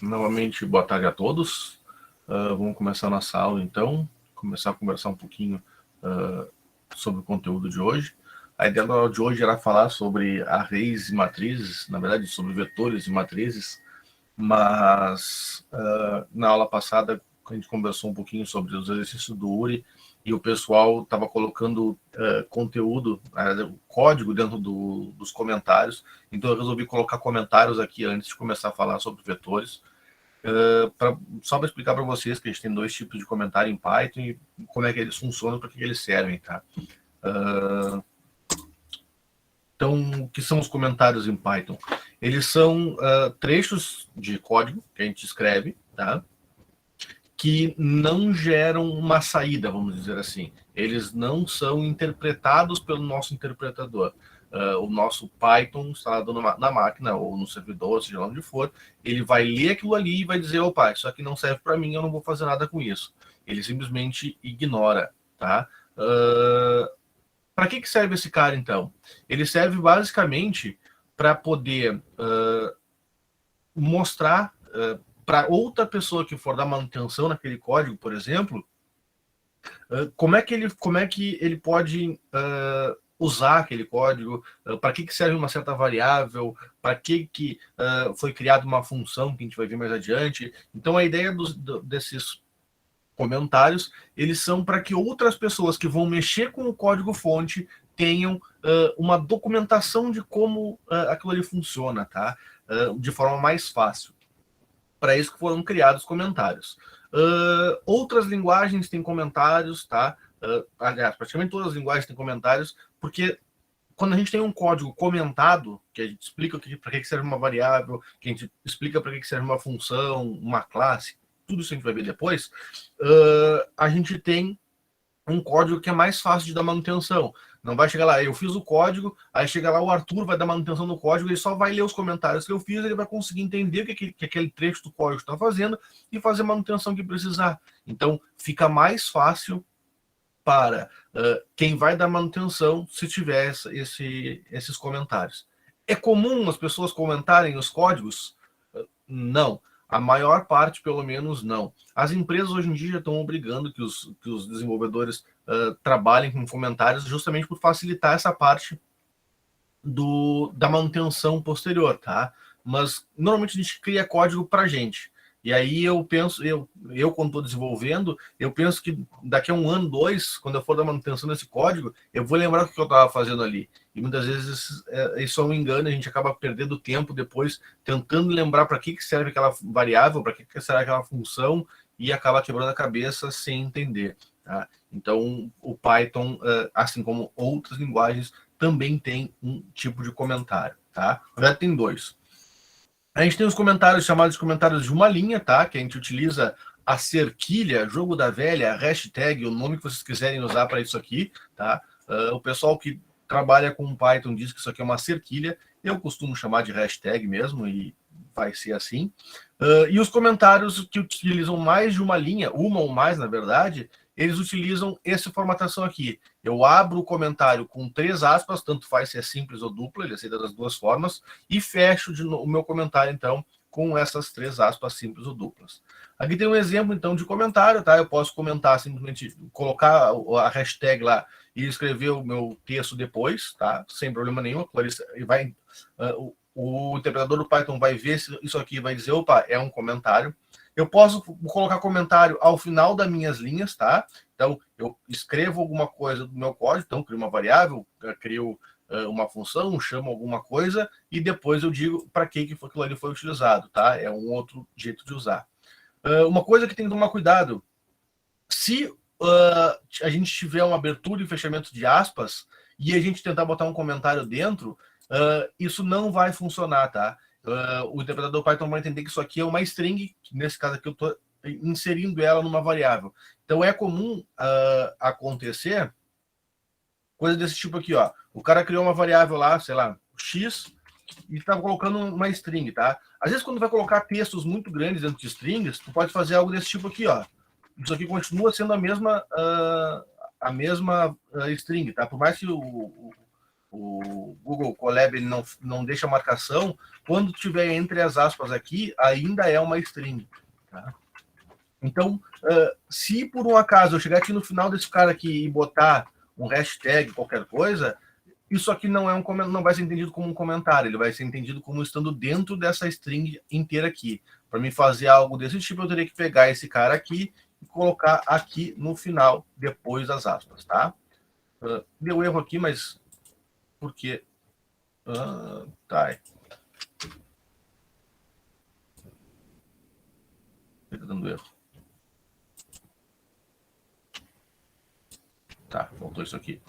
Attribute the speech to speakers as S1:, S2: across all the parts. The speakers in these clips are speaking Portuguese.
S1: Novamente, boa tarde a todos. Vamos começar nossa aula, então. Começar a conversar um pouquinho sobre o conteúdo de hoje. A ideia da aula de hoje era falar sobre arrays e matrizes, na verdade, sobre vetores e matrizes, mas na aula passada a gente conversou um pouquinho sobre os exercícios do URI e o pessoal estava colocando conteúdo, código dentro dos comentários, então eu resolvi colocar comentários aqui antes de começar a falar sobre vetores, só para explicar para vocês que a gente tem dois tipos de comentário em Python e como é que eles funcionam, para que eles servem, tá? Então, o que são os comentários em Python? Eles são trechos de código que a gente escreve, tá? Que não geram uma saída, vamos dizer assim. Eles não são interpretados pelo nosso interpretador. O nosso Python instalado na máquina ou no servidor, seja lá onde for, ele vai ler aquilo ali e vai dizer, opa, isso aqui não serve para mim, eu não vou fazer nada com isso. Ele simplesmente ignora, tá? Para que serve esse cara, então? Ele serve basicamente para poder mostrar para outra pessoa que for dar manutenção naquele código, por exemplo, como é que ele pode usar aquele código, para que serve uma certa variável, para que foi criada uma função que a gente vai ver mais adiante. Então, a ideia desses comentários, eles são para que outras pessoas que vão mexer com o código-fonte tenham uma documentação de como aquilo ali funciona, tá? De forma mais fácil. Para isso que foram criados comentários. Outras linguagens têm comentários, tá? Aliás, praticamente todas as linguagens têm comentários, porque quando a gente tem um código comentado, que a gente explica para que serve uma variável, que a gente explica para que serve uma função, uma classe, tudo isso a gente vai ver depois, a gente tem um código que é mais fácil de dar manutenção. Não vai chegar lá, eu fiz o código, aí chega lá o Arthur, vai dar manutenção no código, ele só vai ler os comentários que eu fiz, ele vai conseguir entender o que aquele trecho do código está fazendo e fazer a manutenção que precisar. Então, fica mais fácil para quem vai dar manutenção se tiver esses comentários. É comum as pessoas comentarem os códigos? Não. A maior parte, pelo menos, não. As empresas hoje em dia já estão obrigando que os desenvolvedores trabalhem com comentários justamente por facilitar essa parte da manutenção posterior, tá? Mas normalmente a gente cria código para a gente. E aí eu penso, eu quando estou desenvolvendo, eu penso que daqui a 1 ano, 2, quando eu for dar manutenção nesse código, eu vou lembrar o que eu estava fazendo ali. E muitas vezes isso é um engano, a gente acaba perdendo tempo depois tentando lembrar para que serve aquela variável, para que será aquela função, e acaba quebrando a cabeça sem entender. Tá? Então, o Python, assim como outras linguagens, também tem um tipo de comentário. Tá? Na verdade, tem dois. A gente tem os comentários chamados de comentários de uma linha, tá? Que a gente utiliza a cerquilha, jogo da velha, a hashtag, o nome que vocês quiserem usar para isso aqui, tá? O pessoal que trabalha com Python diz que isso aqui é uma cerquilha. Eu costumo chamar de hashtag mesmo e vai ser assim. E os comentários que utilizam mais de uma linha, uma ou mais, na verdade, eles utilizam essa formatação aqui. Eu abro o comentário com 3 aspas, tanto faz se é simples ou dupla, ele aceita das duas formas, e fecho o meu comentário, então, com essas 3 aspas simples ou duplas. Aqui tem um exemplo, então, de comentário, tá? Eu posso comentar, simplesmente colocar a hashtag lá e escrever o meu texto depois, tá? Sem problema nenhum. O interpretador do Python vai ver isso aqui e vai dizer, opa, é um comentário. Eu posso colocar comentário ao final das minhas linhas, tá? Então, eu escrevo alguma coisa do meu código, então crio uma variável, crio uma função, chamo alguma coisa, e depois eu digo para que aquilo ali foi utilizado, tá? É um outro jeito de usar. Uma coisa que tem que tomar cuidado, se a gente tiver uma abertura e fechamento de aspas, e a gente tentar botar um comentário dentro, isso não vai funcionar, tá? O interpretador Python vai entender que isso aqui é uma string, nesse caso aqui eu estou inserindo ela numa variável. Então é comum acontecer coisa desse tipo aqui, ó. O cara criou uma variável lá, sei lá, x, e estava colocando uma string, tá? Às vezes quando vai colocar textos muito grandes dentro de strings, tu pode fazer algo desse tipo aqui, ó. Isso aqui continua sendo a mesma string, tá? Por mais que o Google Colab ele não deixa marcação, quando tiver entre as aspas aqui, ainda é uma string. Tá? Então, se por um acaso eu chegar aqui no final desse cara aqui e botar um hashtag, qualquer coisa, isso aqui não vai ser entendido como um comentário, ele vai ser entendido como estando dentro dessa string inteira aqui. Para mim fazer algo desse tipo, eu teria que pegar esse cara aqui e colocar aqui no final, depois das aspas, tá? Deu erro aqui, mas por quê? Tá. Tá dando erro. Tá, voltou isso aqui.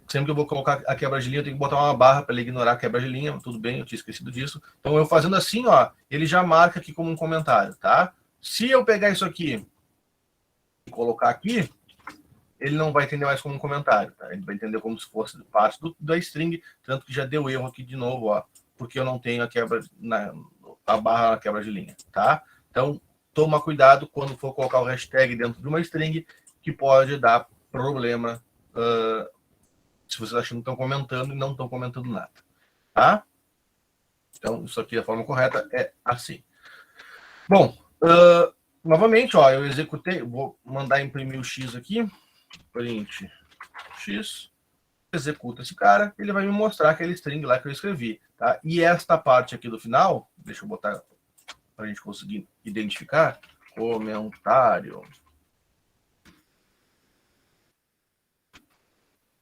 S1: Sempre que eu vou colocar a quebra de linha, eu tenho que botar uma barra para ele ignorar a quebra de linha. Tudo bem, eu tinha esquecido disso. Então, eu fazendo assim, ó, ele já marca aqui como um comentário, tá? Se eu pegar isso aqui e colocar aqui, ele não vai entender mais como um comentário, tá? Ele vai entender como se fosse parte da string, tanto que já deu erro aqui de novo, ó, porque eu não tenho a barra na quebra de linha, tá? Então, toma cuidado quando for colocar o hashtag dentro de uma string, que pode dar problema se vocês acham que estão comentando e não estão comentando nada, tá? Então, isso aqui, a forma correta é assim. Bom, novamente, ó, eu executei, vou mandar imprimir o X aqui, print X, executa esse cara, ele vai me mostrar aquele string lá que eu escrevi, tá? E esta parte aqui do final, deixa eu botar para a gente conseguir identificar, comentário.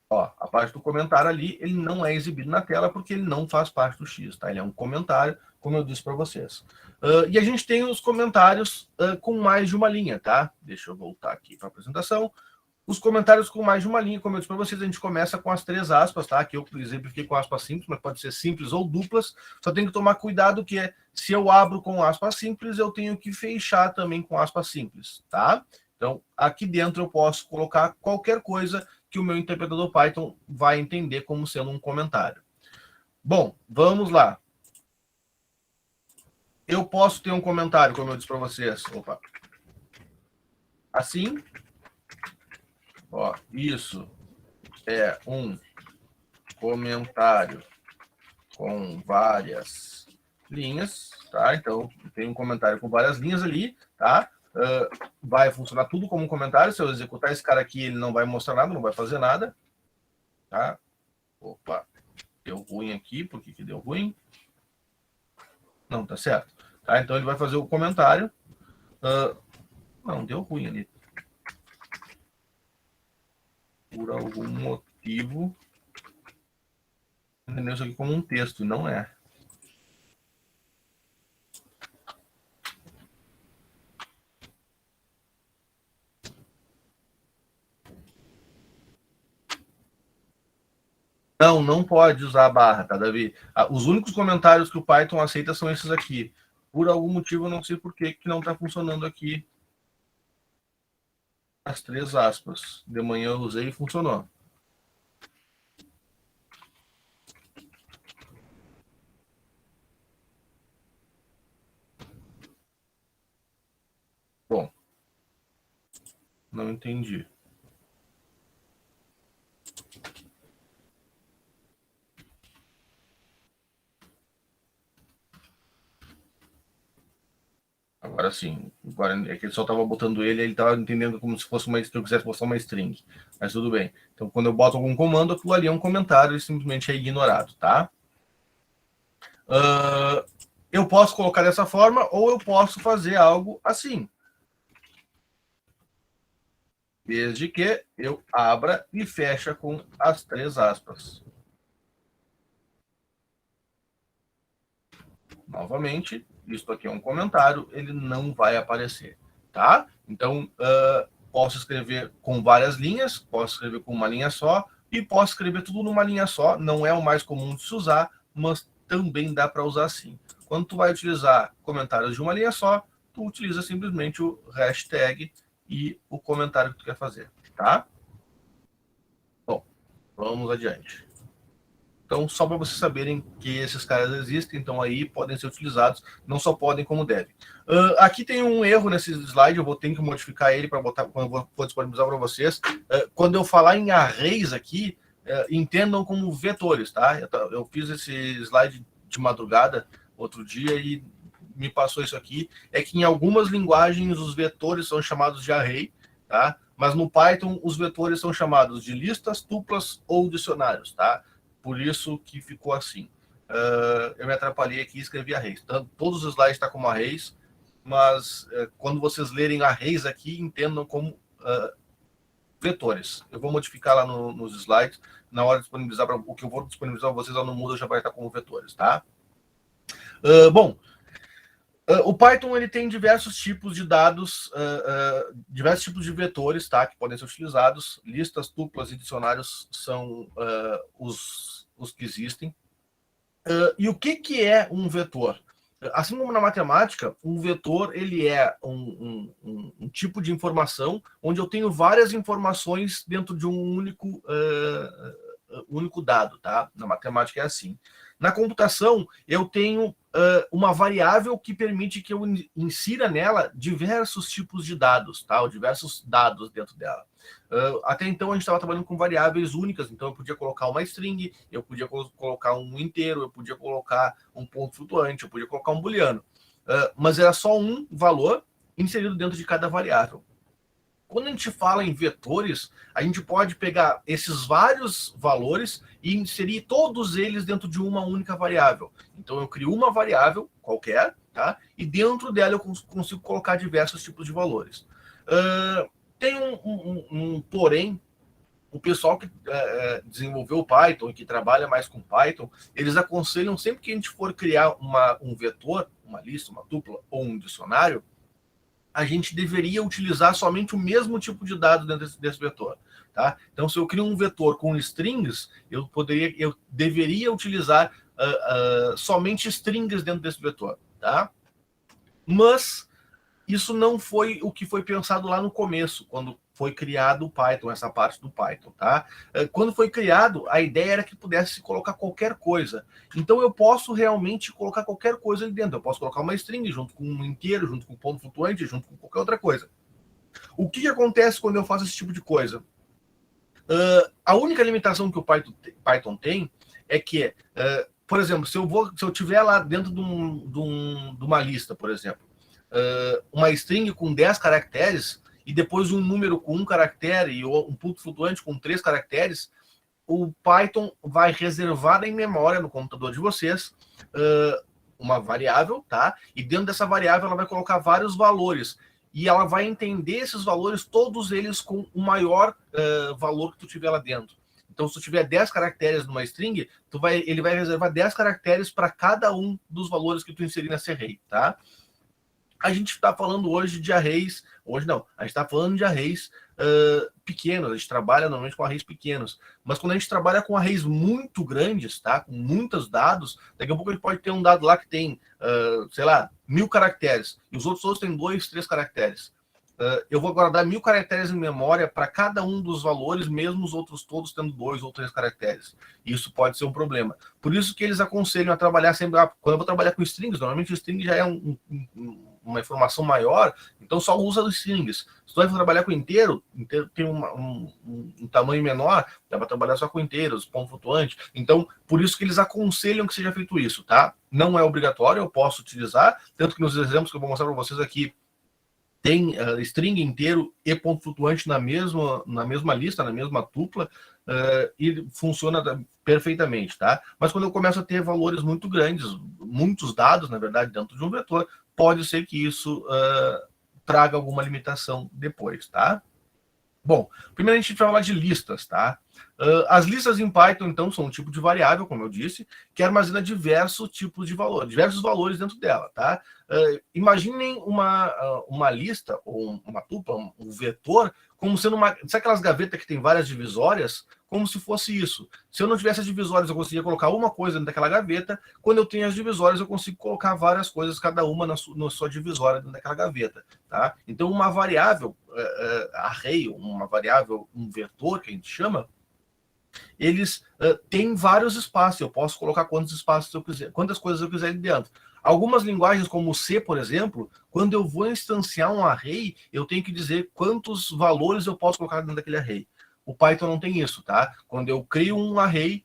S1: Ó, a parte do comentário ali, ele não é exibido na tela porque ele não faz parte do X, tá? Ele é um comentário, como eu disse para vocês. E a gente tem os comentários com mais de uma linha, tá? Deixa eu voltar aqui para a apresentação. Os comentários com mais de uma linha, como eu disse para vocês, a gente começa com as 3 aspas, tá? Aqui eu exemplifiquei com aspas simples, mas pode ser simples ou duplas. Só tem que tomar cuidado que se eu abro com aspas simples, eu tenho que fechar também com aspas simples, tá? Então, aqui dentro eu posso colocar qualquer coisa que o meu interpretador Python vai entender como sendo um comentário. Bom, vamos lá. Eu posso ter um comentário, como eu disse para vocês. Opa. Assim. Ó, isso é um comentário com várias linhas, tá? Então, tem um comentário com várias linhas ali, tá? Vai funcionar tudo como um comentário. Se eu executar esse cara aqui, ele não vai mostrar nada, não vai fazer nada, tá? Opa, deu ruim aqui. Por que deu ruim? Não, tá certo. Tá? Então, ele vai fazer o comentário. Não, deu ruim ali. Por algum motivo, entendeu isso aqui como um texto, e não é. Não pode usar a barra, tá, Davi? Os únicos comentários que o Python aceita são esses aqui. Por algum motivo, eu não sei por que não está funcionando aqui as 3 aspas. De manhã eu usei e funcionou. Bom, não entendi. Agora sim. Agora é que ele só estava botando ele estava entendendo como se fosse uma string, eu quisesse botar uma string. Mas tudo bem. Então, quando eu boto algum comando, aquilo ali é um comentário e simplesmente é ignorado, tá? Eu posso colocar dessa forma ou eu posso fazer algo assim. Desde que eu abra e feche com as 3 aspas. Novamente, isso aqui é um comentário, ele não vai aparecer, tá? Então, posso escrever com várias linhas, posso escrever com uma linha só, e posso escrever tudo numa linha só. Não é o mais comum de se usar, mas também dá para usar assim. Quando tu vai utilizar comentários de uma linha só, tu utiliza simplesmente o hashtag e o comentário que tu quer fazer, tá? Bom, vamos adiante. Então, só para vocês saberem que esses caras existem, então aí podem ser utilizados, não só podem, como devem. Aqui tem um erro nesse slide, eu vou ter que modificar ele para botar, quando eu vou disponibilizar para vocês. Quando eu falar em arrays aqui, entendam como vetores, tá? Eu fiz esse slide de madrugada outro dia e me passou isso aqui, é que em algumas linguagens os vetores são chamados de array, tá? Mas no Python os vetores são chamados de listas, tuplas ou dicionários, tá? Por isso que ficou assim. Eu me atrapalhei aqui e escrevi arrays. Todos os slides estão como arrays, mas quando vocês lerem arrays aqui, entendam como vetores. Eu vou modificar lá nos slides, na hora de disponibilizar, o que eu vou disponibilizar para vocês lá no Moodle já vai estar como vetores, tá? Bom, o Python ele tem diversos tipos de dados, diversos tipos de vetores, tá, que podem ser utilizados. Listas, tuplas e dicionários são os que existem. E o que é um vetor? Assim como na matemática, um vetor ele é um tipo de informação onde eu tenho várias informações dentro de um único dado, tá? Na matemática é assim. Na computação, eu tenho uma variável que permite que eu insira nela diversos tipos de dados, tá? Ou diversos dados dentro dela. Até então, a gente estava trabalhando com variáveis únicas, então eu podia colocar uma string, eu podia colocar um inteiro, eu podia colocar um ponto flutuante, eu podia colocar um booleano. Mas era só um valor inserido dentro de cada variável. Quando a gente fala em vetores, a gente pode pegar esses vários valores e inserir todos eles dentro de uma única variável. Então, eu crio uma variável qualquer, tá? E dentro dela eu consigo colocar diversos tipos de valores. Tem um porém, o pessoal que desenvolveu o Python e que trabalha mais com Python, eles aconselham sempre que a gente for criar um vetor, uma lista, uma tupla ou um dicionário, a gente deveria utilizar somente o mesmo tipo de dado dentro desse vetor, tá? Então, se eu crio um vetor com strings, eu deveria utilizar somente strings dentro desse vetor, tá? Mas isso não foi o que foi pensado lá no começo, quando foi criado o Python, essa parte do Python, tá? Quando foi criado, a ideia era que pudesse colocar qualquer coisa. Então, eu posso realmente colocar qualquer coisa ali dentro. Eu posso colocar uma string junto com um inteiro, junto com um ponto flutuante, junto com qualquer outra coisa. O que acontece quando eu faço esse tipo de coisa? A única limitação que o Python tem é que, por exemplo, se eu tiver lá dentro de uma lista, por exemplo, uma string com 10 caracteres e depois um número com 1 caractere e um ponto flutuante com 3 caracteres, o Python vai reservar em memória no computador de vocês uma variável, tá? E dentro dessa variável ela vai colocar vários valores e ela vai entender esses valores, todos eles com o maior valor que tu tiver lá dentro. Então, se tu tiver 10 caracteres numa string, ele vai reservar 10 caracteres para cada um dos valores que tu inserir nesse array, tá? A gente está falando hoje de arrays, hoje não, a gente está falando de arrays pequenos, a gente trabalha normalmente com arrays pequenos, mas quando a gente trabalha com arrays muito grandes, tá, com muitos dados, daqui a pouco a gente pode ter um dado lá que tem, sei lá, 1000 caracteres, e os outros todos têm 2, 3 caracteres. Eu vou guardar 1000 caracteres em memória para cada um dos valores, mesmo os outros todos tendo 2 ou 3 caracteres. Isso pode ser um problema. Por isso que eles aconselham a trabalhar sempre. Quando eu vou trabalhar com strings, normalmente o string já é uma informação maior, então só usa os strings. Se tu vai trabalhar com inteiro tem um tamanho menor, dá para trabalhar só com inteiros, ponto flutuante. Então, por isso que eles aconselham que seja feito isso, tá? Não é obrigatório, eu posso utilizar, tanto que nos exemplos que eu vou mostrar para vocês aqui, tem string inteiro e ponto flutuante na mesma lista, na mesma tupla, e funciona perfeitamente, tá? Mas quando eu começo a ter valores muito grandes, muitos dados, na verdade, dentro de um vetor, pode ser que isso traga alguma limitação depois, tá? Bom, primeiro a gente vai falar de listas, tá? As listas em Python, então, são um tipo de variável, como eu disse, que armazena diversos tipos de valores, diversos valores dentro dela, tá? Imaginem uma lista, ou uma tupla, um vetor, como sendo sabe aquelas gavetas que tem várias divisórias? Como se fosse isso. Se eu não tivesse as divisórias, eu conseguia colocar uma coisa dentro daquela gaveta. Quando eu tenho as divisórias, eu consigo colocar várias coisas, cada uma na sua divisória dentro daquela gaveta, tá? Então, uma variável, array, uma variável, um vetor, que a gente chama, eles têm vários espaços. Eu posso colocar quantos espaços eu quiser, quantas coisas eu quiser ali dentro. Algumas linguagens, como o C, por exemplo, quando eu vou instanciar um array, eu tenho que dizer quantos valores eu posso colocar dentro daquele array. o Python não tem isso, tá? Quando eu crio um array,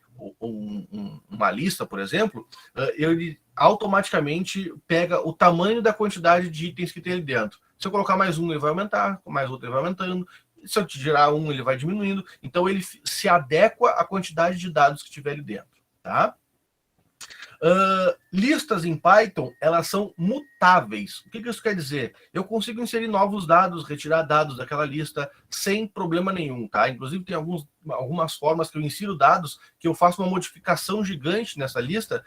S1: uma lista, por exemplo, ele automaticamente pega o tamanho da quantidade de itens que tem ali dentro. Se eu colocar mais um, ele vai aumentar, mais outro, ele vai aumentando. Se eu tirar um, ele vai diminuindo. Então, ele se adequa à quantidade de dados que tiver ali dentro, tá? Listas em Python, elas são mutáveis. O que isso quer dizer? Eu consigo inserir novos dados, retirar dados daquela lista sem problema nenhum, tá? Inclusive, tem algumas formas que eu insiro dados, que eu faço uma modificação gigante nessa lista,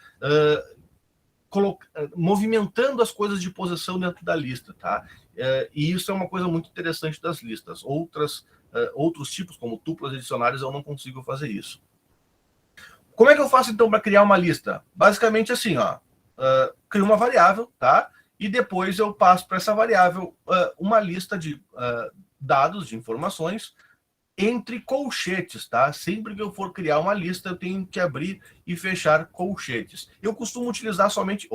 S1: movimentando as coisas de posição dentro da lista, tá? E isso é uma coisa muito interessante das listas. Outros tipos, como tuplas adicionárias, eu não consigo fazer isso. Como é que eu faço, então, para criar uma lista? Basicamente assim, ó, crio uma variável, tá? E depois eu passo para essa variável uma lista de dados, de informações, entre colchetes, tá? Sempre que eu for criar uma lista, eu tenho que abrir e fechar colchetes. Eu costumo utilizar somente,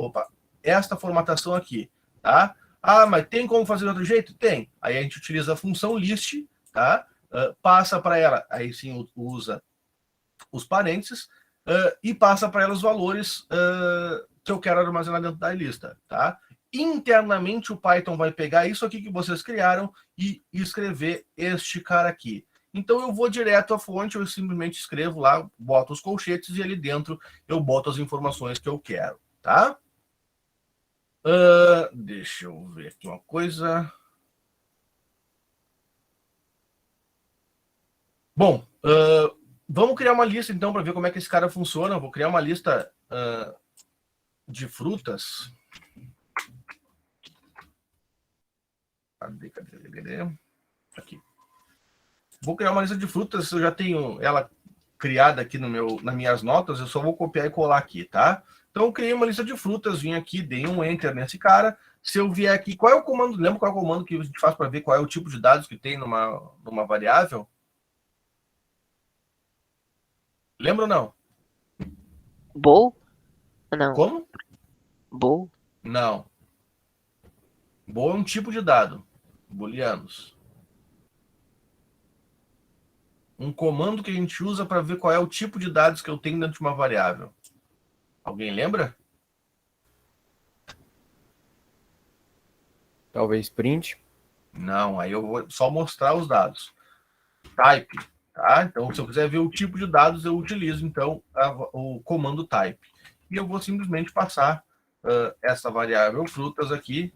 S1: esta formatação aqui, tá? Ah, mas tem como fazer de outro jeito? Tem. Aí a gente utiliza a função list, tá? Passa para ela, aí sim usa os parênteses, e passa para ela os valores que eu quero armazenar dentro da lista, tá? Internamente, o Python vai pegar isso aqui que vocês criaram e escrever este cara aqui. Então, eu vou direto à fonte, eu simplesmente escrevo lá, boto os colchetes e ali dentro eu boto as informações que eu quero, tá? Deixa eu ver aqui uma coisa. Bom, vamos criar uma lista, então, para ver como é que esse cara funciona. Eu vou criar uma lista de frutas. Cadê? Aqui. Vou criar uma lista de frutas, eu já tenho ela criada aqui nas minhas notas, eu só vou copiar e colar aqui, tá? Então, eu criei uma lista de frutas, vim aqui, dei um Enter nesse cara. Se eu vier aqui, qual é o comando? Lembra qual é o comando que a gente faz para ver qual é o tipo de dados que tem numa variável? Lembra ou não?
S2: Bool? Não.
S1: Como?
S2: Bool?
S1: Não. Bool é um tipo de dado. Booleanos. Um comando que a gente usa para ver qual é o tipo de dados que eu tenho dentro de uma variável. Alguém lembra?
S3: Talvez print.
S1: Não, aí eu vou só mostrar os dados. Type, tá? Então, se eu quiser ver o tipo de dados, eu utilizo, então, o comando type. E eu vou simplesmente passar essa variável frutas aqui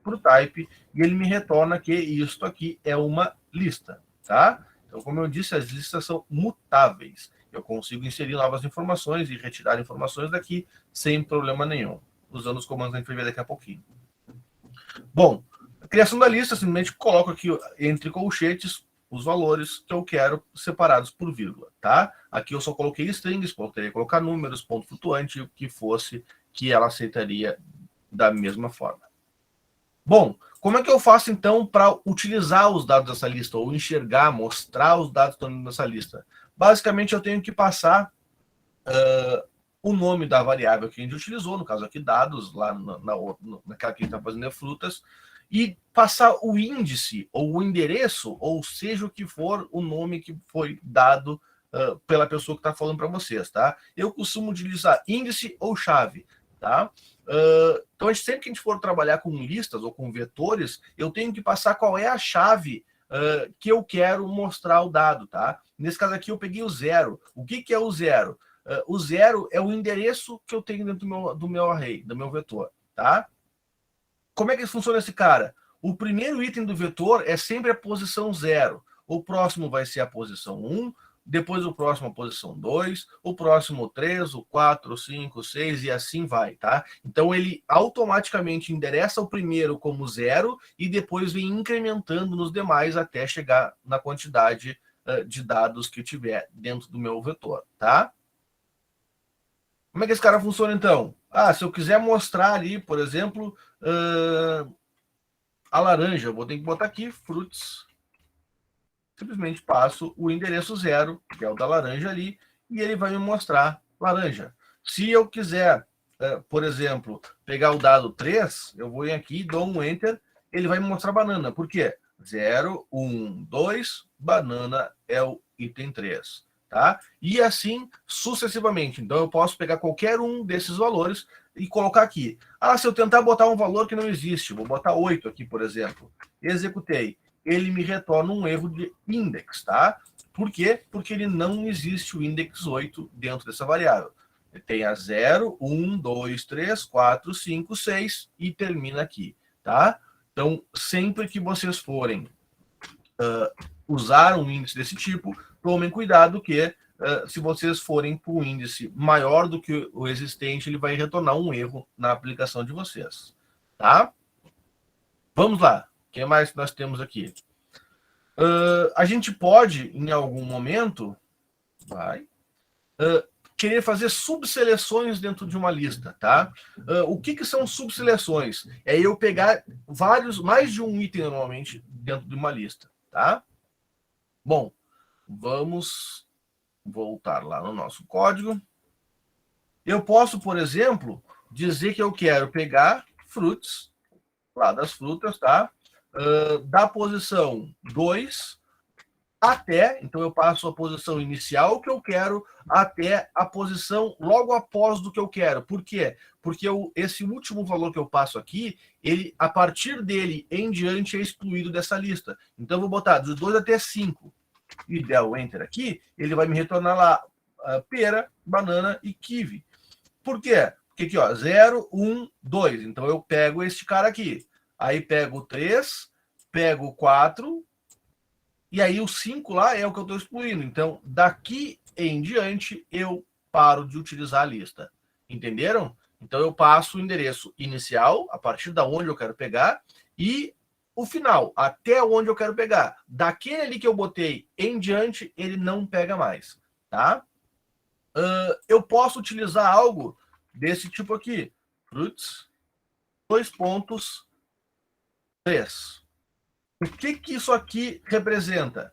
S1: para o type, e ele me retorna que isto aqui é uma lista, tá? Então, como eu disse, as listas são mutáveis. Eu consigo inserir novas informações e retirar informações daqui sem problema nenhum, usando os comandos que a gente vai ver daqui a pouquinho. Bom, a criação da lista, simplesmente coloco aqui entre colchetes os valores que eu quero separados por vírgula, tá? Aqui eu só coloquei strings, poderia colocar números, ponto flutuante, o que fosse, que ela aceitaria da mesma forma. Bom, como é que eu faço, então, para utilizar os dados dessa lista, ou enxergar, mostrar os dados que estão nessa lista? Basicamente, eu tenho que passar o nome da variável que a gente utilizou, no caso aqui, dados, lá naquela que a gente está fazendo frutas, e passar o índice, ou o endereço, ou seja o que for o nome que foi dado pela pessoa que está falando para vocês, tá? Eu costumo utilizar índice ou chave, tá? Então, sempre que a gente for trabalhar com listas ou com vetores, eu tenho que passar qual é a chave que eu quero mostrar o dado, tá? Nesse caso aqui, eu peguei o 0. O que é o 0? O 0 é o endereço que eu tenho dentro do meu array, do meu vetor, tá? Como é que funciona esse cara? O primeiro item do vetor é sempre a posição 0. O próximo vai ser a posição 1, depois o próximo a posição 2, o próximo 3, o 4, o 5, o 6 e assim vai, tá? Então ele automaticamente endereça o primeiro como 0 e depois vem incrementando nos demais até chegar na quantidade de dados que tiver dentro do meu vetor, tá? Como é que esse cara funciona, então? Se eu quiser mostrar ali, por exemplo, a laranja, eu vou ter que botar aqui, fruits. Simplesmente passo o endereço 0, que é o da laranja ali, e ele vai me mostrar laranja. Se eu quiser, por exemplo, pegar o dado 3, eu vou aqui, dou um Enter, ele vai me mostrar banana. Por quê? 0, 1, 2, banana é o item 3, tá? E assim sucessivamente. Então eu posso pegar qualquer um desses valores e colocar aqui. Ah, se eu tentar botar um valor que não existe, vou botar 8 aqui, por exemplo. Executei. Ele me retorna um erro de index, tá? Por quê? Porque ele não existe o index 8 dentro dessa variável. Ele tem a 0, 1, 2, 3, 4, 5, 6 e termina aqui, tá? Então, sempre que vocês forem usar um índice desse tipo, tomem cuidado que se vocês forem para um índice maior do que o existente, ele vai retornar um erro na aplicação de vocês, tá? Vamos lá. O que mais nós temos aqui? A gente pode, em algum momento, querer fazer subseleções dentro de uma lista, tá? O que são subseleções? É eu pegar mais de um item normalmente dentro de uma lista, tá? Bom, vamos voltar lá no nosso código. Eu posso, por exemplo, dizer que eu quero pegar fruits, lá das frutas, tá? Da posição 2 até, então eu passo a posição inicial que eu quero até a posição logo após do que eu quero. Por quê? Porque esse último valor que eu passo aqui, ele, a partir dele em diante, é excluído dessa lista. Então eu vou botar dos 2 até 5 e der o Enter aqui, ele vai me retornar lá pera, banana e kiwi. Por quê? Porque aqui, ó, 0, 1, 2. Então eu pego este cara aqui. Aí pego o 3, pego o 4, e aí o 5 lá é o que eu estou excluindo. Então, daqui em diante, eu paro de utilizar a lista. Entenderam? Então, eu passo o endereço inicial, a partir da onde eu quero pegar, e o final, até onde eu quero pegar. Daquele ali que eu botei em diante, ele não pega mais. Tá? Eu posso utilizar algo desse tipo aqui. Fruits, 2 pontos, 3. O que isso aqui representa?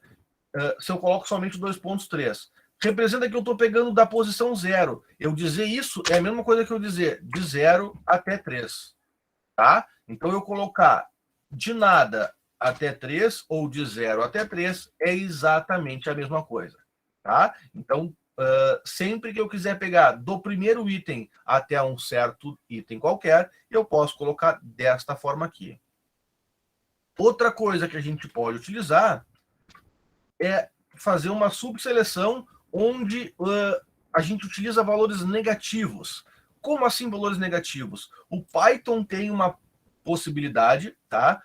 S1: Se eu coloco somente 2 pontos 3. Representa que eu estou pegando da posição 0. Eu dizer isso é a mesma coisa que eu dizer de 0 até 3. Tá? Então, eu colocar de nada até 3 ou de 0 até 3 é exatamente a mesma coisa. Tá? Então, sempre que eu quiser pegar do primeiro item até um certo item qualquer, eu posso colocar desta forma aqui. Outra coisa que a gente pode utilizar é fazer uma subseleção onde a gente utiliza valores negativos. Como assim valores negativos? O Python tem uma possibilidade, tá,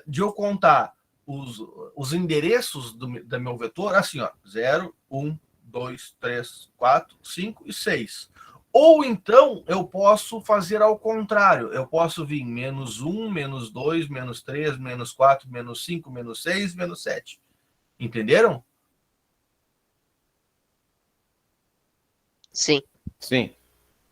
S1: de eu contar os endereços do meu vetor assim, ó, 0, 1, 2, 3, 4, 5 e 6. Ou então eu posso fazer ao contrário. Eu posso vir menos 1, menos 2, menos 3, menos 4, menos 5, menos 6, menos 7. Entenderam?
S2: Sim.
S3: Sim.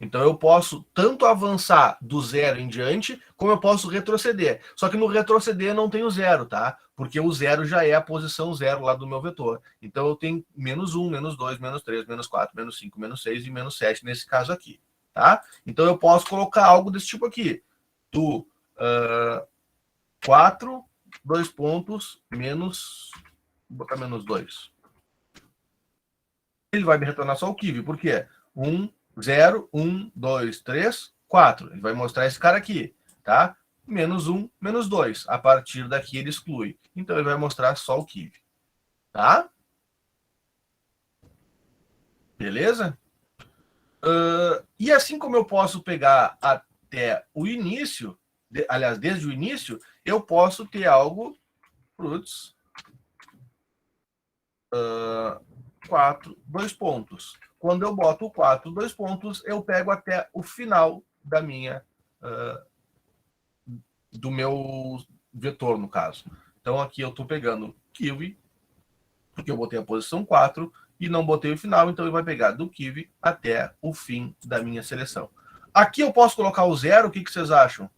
S1: Então eu posso tanto avançar do 0 em diante, como eu posso retroceder. Só que no retroceder não tem o 0, tá? Porque o 0 já é a posição 0 lá do meu vetor. Então eu tenho menos 1, menos 2, menos 3, menos 4, menos 5, menos 6 e menos 7 nesse caso aqui, tá? Então eu posso colocar algo desse tipo aqui. Do 4, 2 pontos, menos... Vou botar menos 2. Ele vai me retornar só o kiwi. Por quê? 1, 0, 1, 2, 3, 4. Ele vai mostrar esse cara aqui, tá? Menos 1, menos 2. A partir daqui ele exclui. Então ele vai mostrar só o kiwi, tá? Beleza? E assim como eu posso pegar até o início, aliás, desde o início, eu posso ter algo, fruits, 4, 2 pontos. Quando eu boto o 4, 2 pontos, eu pego até o final da minha, do meu vetor, no caso. Então, aqui eu estou pegando kiwi, porque eu botei a posição 4 e não botei o final, então ele vai pegar do kiwi até o fim da minha seleção. Aqui eu posso colocar o 0, o que vocês acham?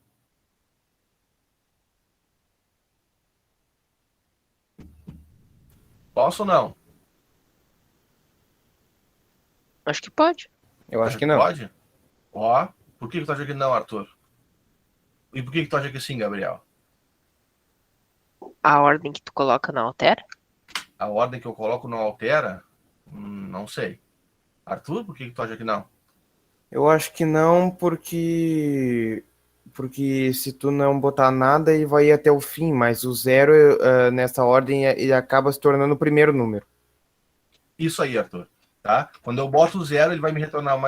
S1: Posso ou não?
S2: Acho que pode.
S3: Eu acho que não.
S1: Pode? Ó, por que tu acha que não, Arthur? E por que tu acha que sim, Gabriel?
S2: A ordem que tu coloca não altera?
S1: A ordem que eu coloco não altera? Não sei. Arthur, por que tu acha que não?
S3: Eu acho que não, porque se tu não botar nada, ele vai ir até o fim, mas o zero, nessa ordem, ele acaba se tornando o primeiro número.
S1: Isso aí, Arthur. Tá? Quando eu boto o zero, ele vai me retornar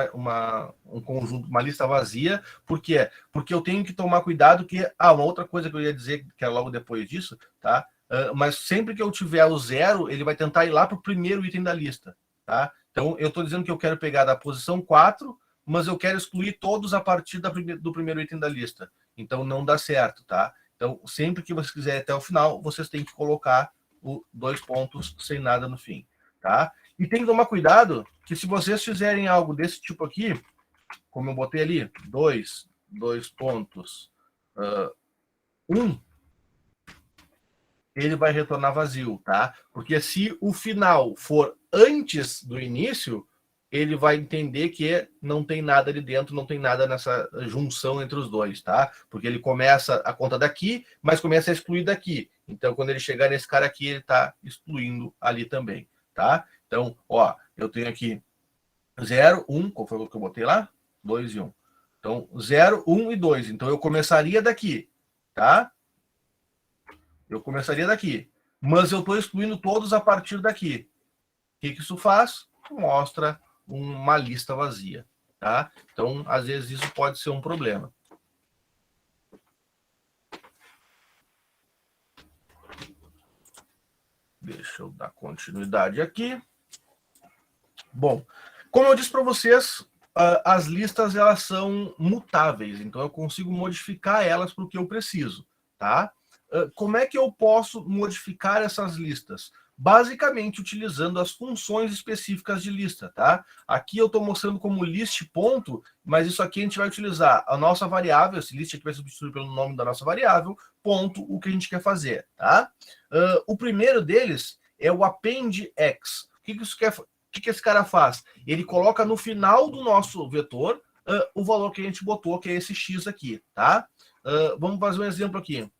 S1: um conjunto, uma lista vazia. Por quê? Porque eu tenho que tomar cuidado que... uma outra coisa que eu ia dizer, que é logo depois disso, tá? Mas sempre que eu tiver o zero, ele vai tentar ir lá para o primeiro item da lista. Tá? Então, eu estou dizendo que eu quero pegar da posição 4, mas eu quero excluir todos a partir do primeiro item da lista. Então, não dá certo. Tá? Então, sempre que vocês quiserem até o final, vocês têm que colocar o 2 pontos sem nada no fim. Tá? E tem que tomar cuidado que se vocês fizerem algo desse tipo aqui, como eu botei ali, 2 pontos, 1, ele vai retornar vazio, tá? Porque se o final for antes do início, ele vai entender que não tem nada ali dentro, não tem nada nessa junção entre os dois, tá? Porque ele começa a conta daqui, mas começa a excluir daqui. Então, quando ele chegar nesse cara aqui, ele está excluindo ali também, tá? Então, ó, eu tenho aqui 0, 1, qual foi o que eu botei lá? 2 e 1. Então, 0, 1 e 2. Então, eu começaria daqui, tá? Eu começaria daqui. Mas eu estou excluindo todos a partir daqui. O que isso faz? Mostra uma lista vazia, tá? Então, às vezes, isso pode ser um problema. Deixa eu dar continuidade aqui. Bom, como eu disse para vocês, as listas elas são mutáveis, então eu consigo modificar elas para o que eu preciso, tá? Como é que eu posso modificar essas listas? Basicamente utilizando as funções específicas de lista, tá? Aqui eu estou mostrando como list ponto, mas isso aqui a gente vai utilizar a nossa variável, esse list aqui vai substituir pelo nome da nossa variável, ponto, o que a gente quer fazer, tá? O primeiro deles é o append x. O que isso quer? O que esse cara faz? Ele coloca no final do nosso vetor o valor que a gente botou, que é esse x aqui, tá? Vamos fazer um exemplo aqui.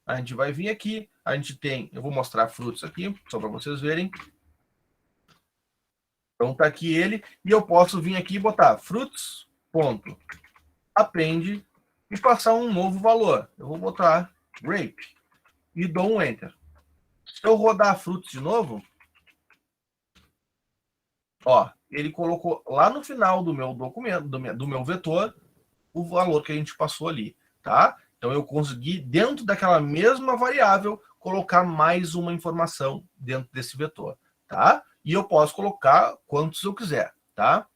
S1: A gente vai vir aqui, a gente tem, eu vou mostrar frutos aqui, só para vocês verem. Então tá aqui ele, e eu posso vir aqui e botar frutos, ponto, append, e passar um novo valor. Eu vou botar grape, e dou um enter. Se eu rodar frutos de novo, ó, ele colocou lá no final do meu documento, do meu vetor, o valor que a gente passou ali, tá? Então eu consegui, dentro daquela mesma variável, colocar mais uma informação dentro desse vetor, tá? E eu posso colocar quantos eu quiser, tá?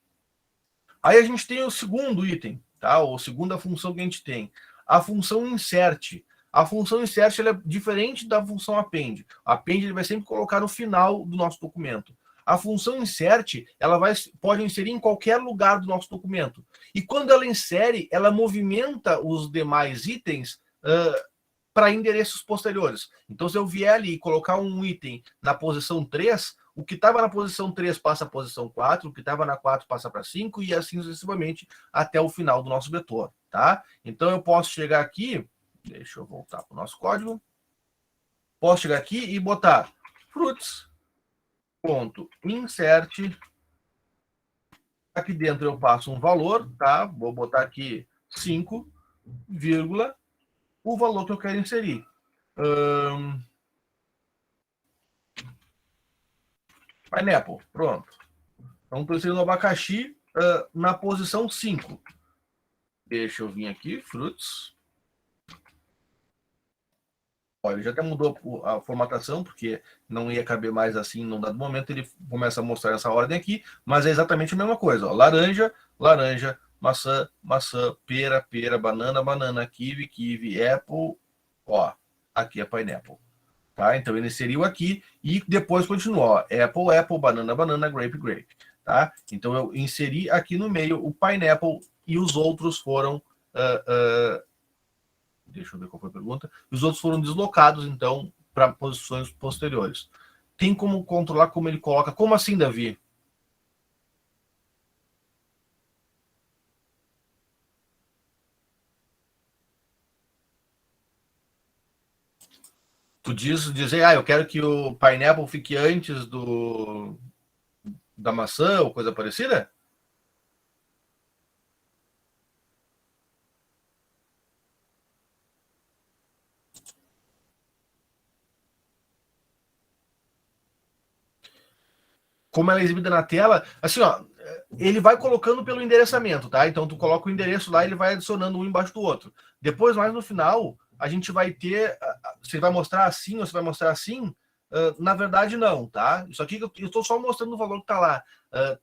S1: Aí a gente tem o segundo item, tá? Ou segunda função que a gente tem, a função insert. A função insert ela é diferente da função append. A append ele vai sempre colocar no final do nosso documento. A função insert ela pode inserir em qualquer lugar do nosso documento. E quando ela insere, ela movimenta os demais itens para endereços posteriores. Então, se eu vier ali e colocar um item na posição 3, o que estava na posição 3 passa à posição 4, o que estava na 4 passa para 5 e assim sucessivamente até o final do nosso vetor, tá? Então, eu posso chegar aqui, deixa eu voltar para o nosso código, posso chegar aqui e botar fruits.insert, aqui dentro eu passo um valor, tá? Vou botar aqui 5, vírgula, o valor que eu quero inserir. Pineapple, pronto. Então, estou inserindo o abacaxi na posição 5. Deixa eu vir aqui, frutos. Olha, ele já até mudou a formatação, porque não ia caber mais assim num dado momento. Ele começa a mostrar essa ordem aqui, mas é exatamente a mesma coisa. Ó. Laranja, laranja, maçã, maçã, pera, pera, banana, banana, kiwi, kiwi, apple. Ó, aqui é pineapple. Tá? Então ele inseriu aqui e depois continuou. Ó, apple, apple, banana, banana, grape, grape. Tá? Então eu inseri aqui no meio o pineapple e os outros foram... deixa eu ver qual foi a pergunta. Os outros foram deslocados, então, para posições posteriores. Tem como controlar como ele coloca... Como assim, Davi? Tu dizer, eu quero que o pineapple fique antes da maçã ou coisa parecida? Como ela é exibida na tela, assim, ó, ele vai colocando pelo endereçamento, tá? Então tu coloca o endereço lá e ele vai adicionando um embaixo do outro. Depois, mais no final, a gente vai ter, você vai mostrar assim ou você vai mostrar assim, na verdade não, tá? Isso aqui eu estou só mostrando o valor que tá lá.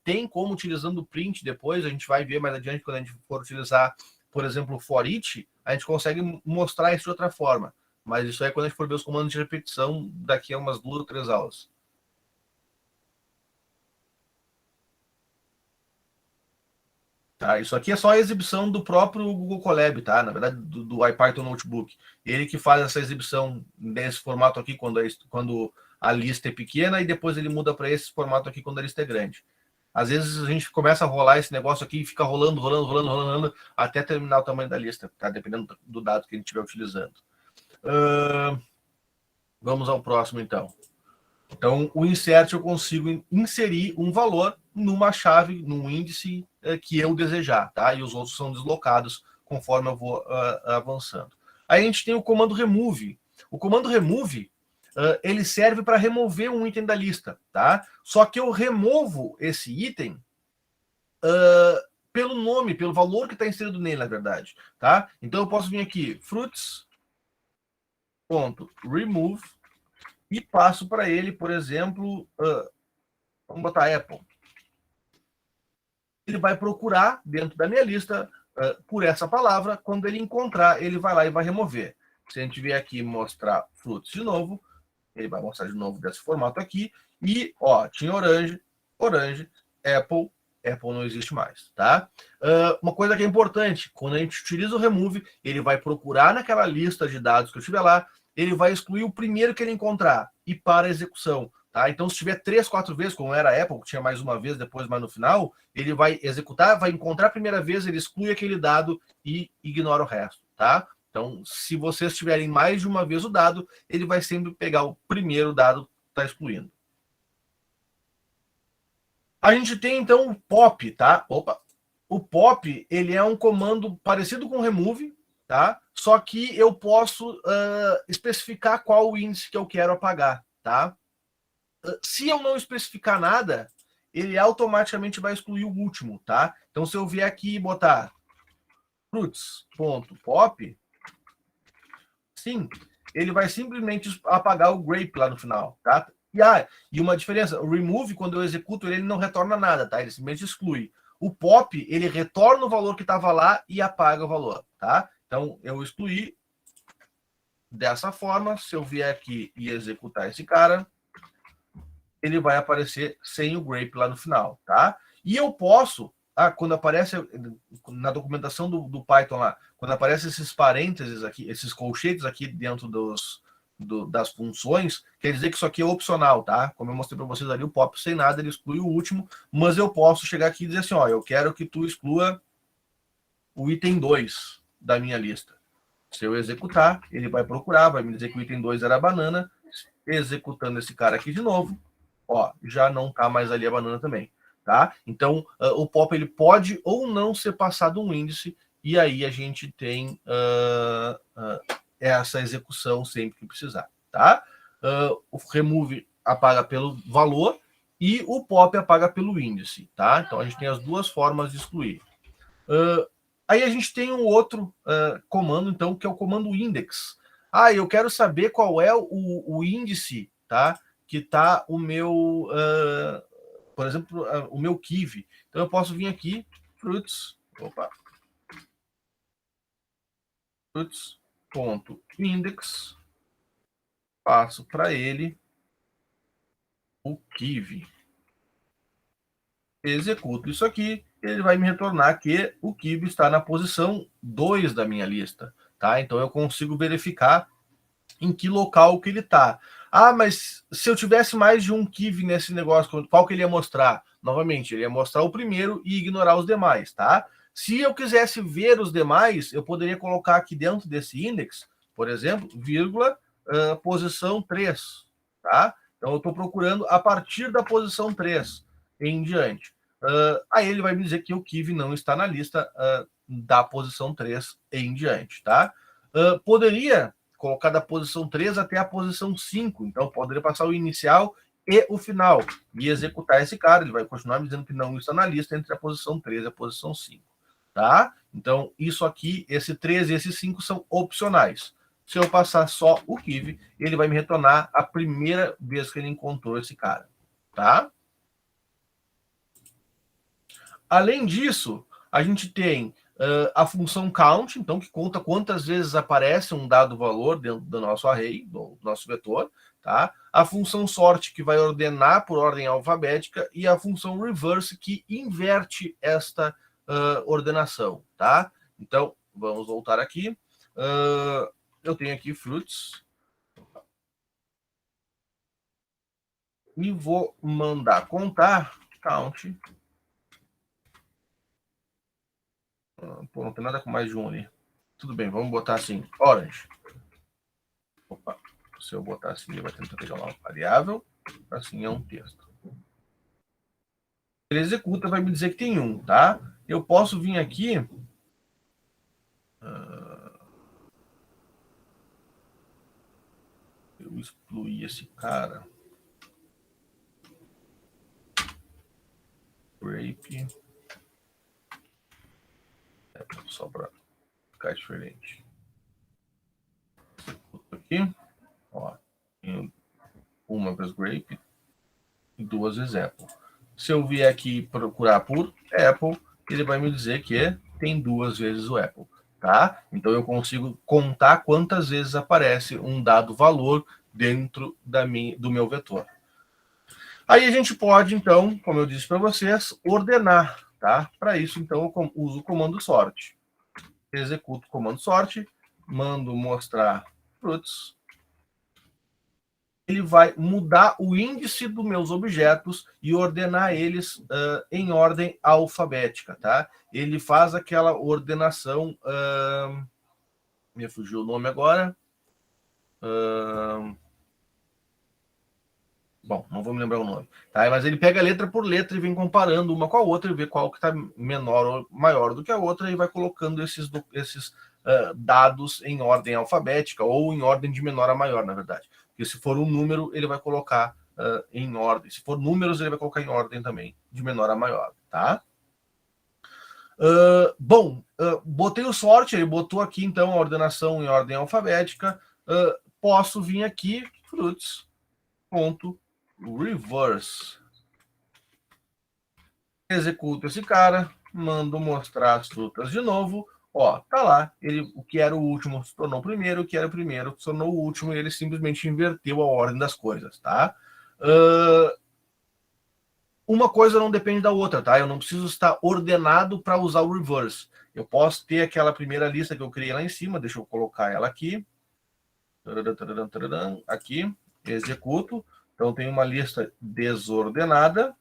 S1: Tem como, utilizando o print depois, a gente vai ver mais adiante quando a gente for utilizar, por exemplo, o for each, a gente consegue mostrar isso de outra forma. Mas isso é quando a gente for ver os comandos de repetição daqui a umas 2 ou 3 aulas. Tá, isso aqui é só a exibição do próprio Google Colab, tá? Na verdade, do IPython Notebook. Ele que faz essa exibição nesse formato aqui, quando a lista é pequena, e depois ele muda para esse formato aqui quando a lista é grande. Às vezes a gente começa a rolar esse negócio aqui e fica rolando, até terminar o tamanho da lista, tá? Dependendo do dado que a gente estiver utilizando. Vamos ao próximo, então. Então, o insert eu consigo inserir um valor numa chave, num índice que eu desejar, tá? E os outros são deslocados conforme eu vou avançando. Aí a gente tem o comando remove. O comando remove, ele serve para remover um item da lista, tá? Só que eu removo esse item pelo nome, pelo valor que está inserido nele, na verdade, tá? Então eu posso vir aqui, fruits.remove, e passo para ele, por exemplo, vamos botar Apple. Ele vai procurar dentro da minha lista por essa palavra. Quando ele encontrar, ele vai lá e vai remover. Se a gente vier aqui mostrar frutos de novo, ele vai mostrar de novo desse formato aqui. E, ó, tinha orange, Apple não existe mais, tá? Uma coisa que é importante, quando a gente utiliza o remove, ele vai procurar naquela lista de dados que eu tiver lá, ele vai excluir o primeiro que ele encontrar e para a execução, tá? Então, se tiver 3, 4 vezes, como era a Apple, que tinha mais uma vez, depois mais no final, ele vai executar, vai encontrar a primeira vez, ele exclui aquele dado e ignora o resto, tá? Então, se vocês tiverem mais de uma vez o dado, ele vai sempre pegar o primeiro dado que está excluindo. A gente tem, então, o pop, tá? O pop, ele é um comando parecido com o remove, tá? Só que eu posso especificar qual o índice que eu quero apagar, tá? Se eu não especificar nada, ele automaticamente vai excluir o último, tá? Então, se eu vier aqui e botar fruits.pop, sim, ele vai simplesmente apagar o grape lá no final, tá? E uma diferença, o remove, quando eu executo ele não retorna nada, tá? Ele simplesmente exclui. O pop, ele retorna o valor que estava lá e apaga o valor, tá? Então, eu excluí dessa forma. Se eu vier aqui e executar esse cara, ele vai aparecer sem o grape lá no final, tá? E eu posso, quando aparece na documentação do Python lá, quando aparece esses parênteses aqui, esses colchetes aqui dentro das funções, quer dizer que isso aqui é opcional, tá? Como eu mostrei para vocês ali, o pop sem nada, ele exclui o último, mas eu posso chegar aqui e dizer assim, ó, eu quero que tu exclua o item 2 da minha lista. Se eu executar, ele vai procurar, vai me dizer que o item 2 era a banana, executando esse cara aqui de novo, ó, já não tá mais ali a banana também, tá? Então, o pop, ele pode ou não ser passado um índice, e aí a gente tem essa execução sempre que precisar, tá? O remove apaga pelo valor e o pop apaga pelo índice, tá? Então, a gente tem as duas formas de excluir. Aí a gente tem um outro comando, então, que é o comando index. Eu quero saber qual é o índice, tá? Que está o meu, por exemplo, o meu Kiwi. Então eu posso vir aqui, fruits.index, passo para ele o Kiwi. Executo isso aqui, ele vai me retornar que o Kiwi está na posição 2 da minha lista, tá? Então eu consigo verificar em que local que ele está. Mas se eu tivesse mais de um Kiwi nesse negócio, qual que ele ia mostrar? Novamente, ele ia mostrar o primeiro e ignorar os demais, tá? Se eu quisesse ver os demais, eu poderia colocar aqui dentro desse index, por exemplo, vírgula, posição 3, tá? Então, eu estou procurando a partir da posição 3 em diante. Aí ele vai me dizer que o Kiwi não está na lista da posição 3 em diante, tá? Poderia colocar da posição 3 até a posição 5, então poderia passar o inicial e o final, e executar esse cara. Ele vai continuar me dizendo que não está na lista entre a posição 3 e a posição 5, tá? Então, isso aqui, esse 3 e esse 5 são opcionais. Se eu passar só o Kiwi, ele vai me retornar a primeira vez que ele encontrou esse cara, tá? Além disso, a gente tem a função count, então, que conta quantas vezes aparece um dado valor dentro do nosso array, do nosso vetor, tá? A função sort, que vai ordenar por ordem alfabética, e a função reverse, que inverte esta ordenação, tá? Então, vamos voltar aqui. Eu tenho aqui fruits. E vou mandar contar count. Pô, não tem nada com mais de um ali. Tudo bem, vamos botar assim, orange. Opa, se eu botar assim, ele vai tentar pegar uma variável. Assim é um texto. Ele executa, vai me dizer que tem um, tá? Eu posso vir aqui... eu excluí esse cara. Grape. Só para ficar diferente. Aqui, ó, tem uma vez grape e duas vezes apple. Se eu vier aqui procurar por apple, ele vai me dizer que tem duas vezes o apple, tá? Então eu consigo contar quantas vezes aparece um dado valor dentro do meu vetor. Aí a gente pode, então, como eu disse para vocês, ordenar, tá? Para isso, então, eu uso o comando sort. Executo o comando sort, mando mostrar fruits. Ele vai mudar o índice dos meus objetos e ordenar eles em ordem alfabética, tá? Ele faz aquela ordenação... me fugiu o nome agora. Bom, não vou me lembrar o nome. Tá? Mas ele pega letra por letra e vem comparando uma com a outra e vê qual que está menor ou maior do que a outra e vai colocando esses dados em ordem alfabética ou em ordem de menor a maior, na verdade. Porque se for um número, ele vai colocar em ordem. Se for números, ele vai colocar em ordem também, de menor a maior. Tá? Botei o sort, ele botou aqui, então, a ordenação em ordem alfabética. Posso vir aqui, fruits, ponto, reverse. Executo esse cara, mando mostrar as frutas de novo. Ó, tá lá, o que era o último se tornou o primeiro, o que era o primeiro se tornou o último, e ele simplesmente inverteu a ordem das coisas, tá? Uma coisa não depende da outra, tá? Eu não preciso estar ordenado para usar o reverse. Eu posso ter aquela primeira lista que eu criei lá em cima, deixa eu colocar ela aqui. Aqui, executo. Então, tem uma lista desordenada.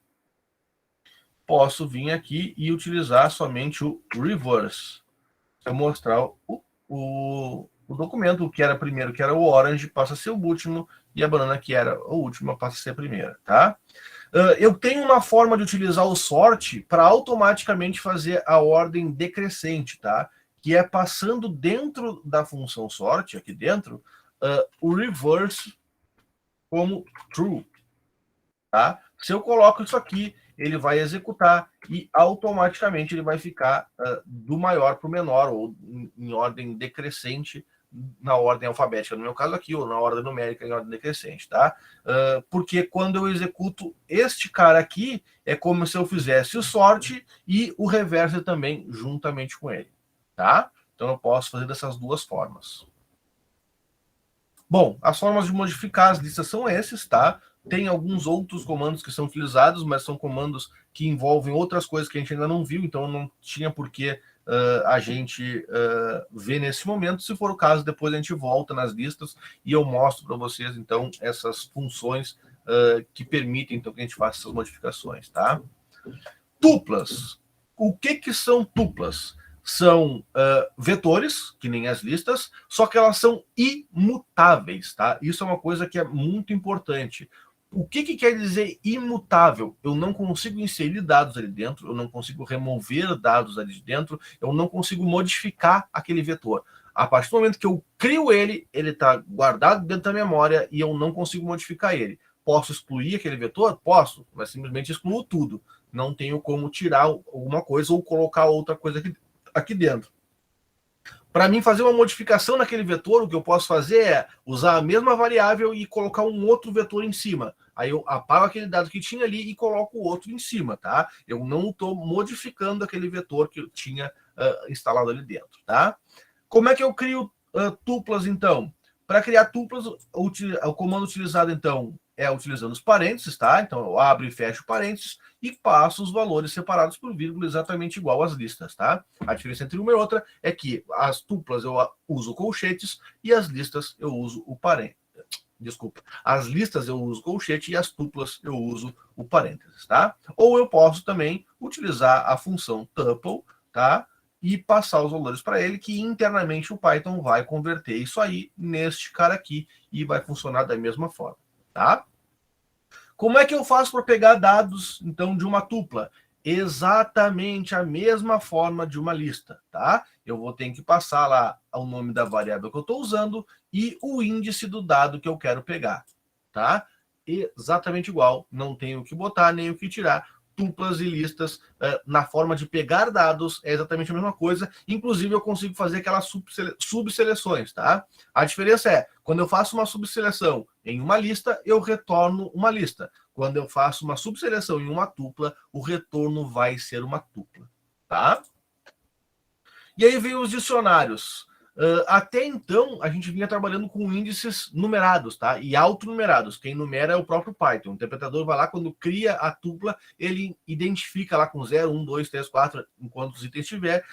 S1: Posso vir aqui e utilizar somente o reverse. Se eu mostrar o documento, o que era primeiro, que era o orange, passa a ser o último, e a banana, que era a última, passa a ser a primeira, tá? Eu tenho uma forma de utilizar o sort para automaticamente fazer a ordem decrescente, tá? Que é passando dentro da função sort, aqui dentro, o reverse como true, tá? Se eu coloco isso aqui, ele vai executar e automaticamente ele vai ficar do maior para o menor, ou em ordem decrescente, na ordem alfabética, no meu caso aqui, ou na ordem numérica em ordem decrescente, tá? Porque quando eu executo este cara aqui, é como se eu fizesse o sort e o reverse também, juntamente com ele, tá? Então eu posso fazer dessas duas formas. Bom, as formas de modificar as listas são esses, tá? Tem alguns outros comandos que são utilizados, mas são comandos que envolvem outras coisas que a gente ainda não viu, então não tinha por que a gente ver nesse momento. Se for o caso, depois a gente volta nas listas e eu mostro para vocês, então, essas funções que permitem então, que a gente faça essas modificações, tá? Tuplas. O que são tuplas? são vetores, que nem as listas, só que elas são imutáveis, tá? Isso é uma coisa que é muito importante. O que quer dizer imutável? Eu não consigo inserir dados ali dentro, eu não consigo remover dados ali dentro, eu não consigo modificar aquele vetor. A partir do momento que eu crio ele está guardado dentro da memória e eu não consigo modificar ele. Posso excluir aquele vetor? Posso, mas simplesmente excluo tudo. Não tenho como tirar alguma coisa ou colocar outra coisa aqui dentro. Para mim fazer uma modificação naquele vetor, o que eu posso fazer é usar a mesma variável e colocar um outro vetor em cima. Aí eu apago aquele dado que tinha ali e coloco o outro em cima, tá? Eu não estou modificando aquele vetor que eu tinha instalado ali dentro, tá? Como é que eu crio tuplas, então? Para criar tuplas, o comando utilizado, então, é utilizando os parênteses, tá? Então, eu abro e fecho parênteses e passo os valores separados por vírgula exatamente igual às listas, tá? A diferença entre uma e outra é que as tuplas eu uso colchetes e as listas eu uso o parênteses. Desculpa. As listas eu uso colchete e as tuplas eu uso o parênteses, tá? Ou eu posso também utilizar a função tuple, tá? E passar os valores para ele, que internamente o Python vai converter isso aí neste cara aqui e vai funcionar da mesma forma, tá? Como é que eu faço para pegar dados, então, de uma tupla? Exatamente a mesma forma de uma lista, tá? Eu vou ter que passar lá o nome da variável que eu estou usando e o índice do dado que eu quero pegar, tá? Exatamente igual, não tenho o que botar nem o que tirar. Tuplas e listas na forma de pegar dados é exatamente a mesma coisa. Inclusive, eu consigo fazer aquelas subseleções, tá? A diferença é, quando eu faço uma subseleção em uma lista, eu retorno uma lista. Quando eu faço uma subseleção em uma tupla, o retorno vai ser uma tupla, tá? E aí vem os dicionários. Até então, a gente vinha trabalhando com índices numerados, tá? E autonumerados. Quem numera é o próprio Python. O interpretador vai lá, quando cria a tupla, ele identifica lá com 0, 1, 2, 3, 4, enquanto os itens tiver,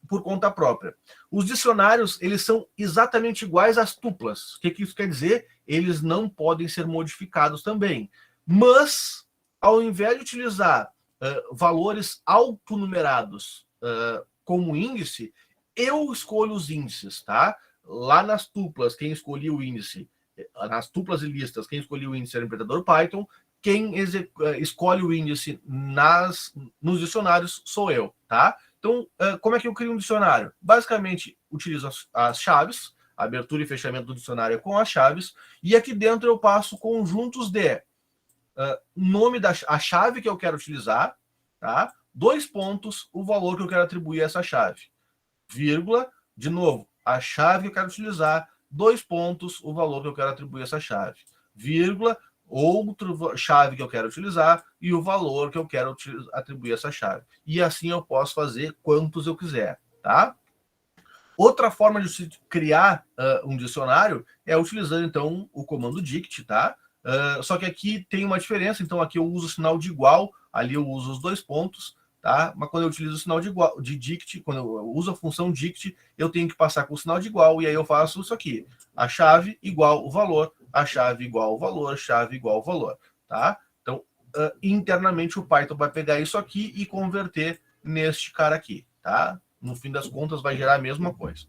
S1: por conta própria. Os dicionários, eles são exatamente iguais às tuplas. O que isso quer dizer? Eles não podem ser modificados também. Mas, ao invés de utilizar valores autonumerados como índice, eu escolho os índices, tá? Lá nas tuplas, quem escolhia o índice, nas tuplas e listas, quem escolhia o índice era o interpretador Python, quem escolhe o índice nos dicionários sou eu, tá? Então, como é que eu crio um dicionário? Basicamente, utilizo as chaves, abertura e fechamento do dicionário com as chaves, e aqui dentro eu passo conjuntos de nome a chave que eu quero utilizar, tá? 2 pontos, o valor que eu quero atribuir a essa chave. Vírgula, de novo, a chave que eu quero utilizar, 2 pontos, o valor que eu quero atribuir a essa chave. Vírgula, outra chave que eu quero utilizar e o valor que eu quero atribuir a essa chave. E assim eu posso fazer quantos eu quiser, tá? Outra forma de se criar um dicionário é utilizando, então, o comando dict, tá? Só que aqui tem uma diferença, então aqui eu uso o sinal de igual, ali eu uso os 2 pontos, tá? Mas quando eu utilizo o sinal de dict, quando eu uso a função dict, eu tenho que passar com o sinal de igual, e aí eu faço isso aqui. A chave igual o valor, a chave igual o valor, a chave igual o valor, tá? Então, internamente o Python vai pegar isso aqui e converter neste cara aqui, tá? No fim das contas vai gerar a mesma coisa.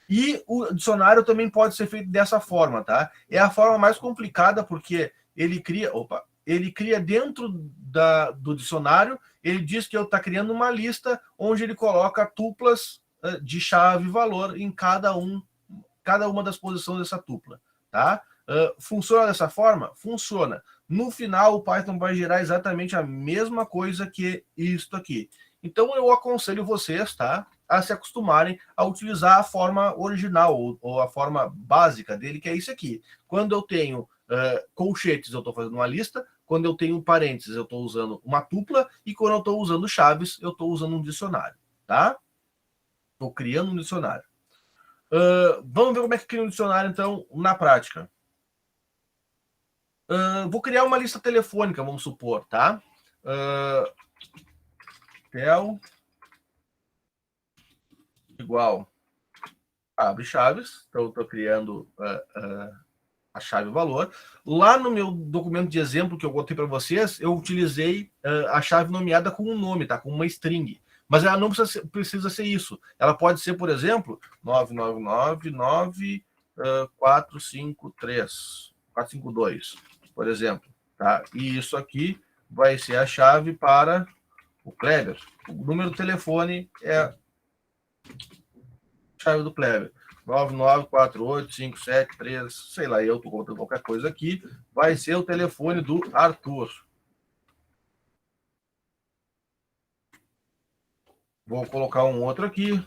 S1: E o dicionário também pode ser feito dessa forma, tá? É a forma mais complicada porque ele cria dentro do dicionário, ele diz que eu está criando uma lista onde ele coloca tuplas de chave e valor em cada uma das posições dessa tupla, tá? Funciona dessa forma? Funciona. No final, o Python vai gerar exatamente a mesma coisa que isto aqui. Então, eu aconselho vocês, tá, a se acostumarem a utilizar a forma original ou a forma básica dele, que é isso aqui. Quando eu tenho colchetes, eu estou fazendo uma lista. Quando eu tenho parênteses, eu estou usando uma tupla. E quando eu estou usando chaves, eu estou usando um dicionário, tá? Estou criando um dicionário. Vamos ver como é que cria um dicionário, então, na prática. Vou criar uma lista telefônica, vamos supor, tá? Tel igual abre chaves. Então, eu estou criando a chave valor. Lá no meu documento de exemplo que eu botei para vocês, eu utilizei a chave nomeada com um nome, tá? Com uma string. Mas ela não precisa ser isso. Ela pode ser, por exemplo, 9999453, por exemplo. Tá? E isso aqui vai ser a chave para o Kleber. O número do telefone é a chave do Kleber. 9948573, sei lá, eu estou colocando qualquer coisa aqui, vai ser o telefone do Arthur. Vou colocar um outro aqui.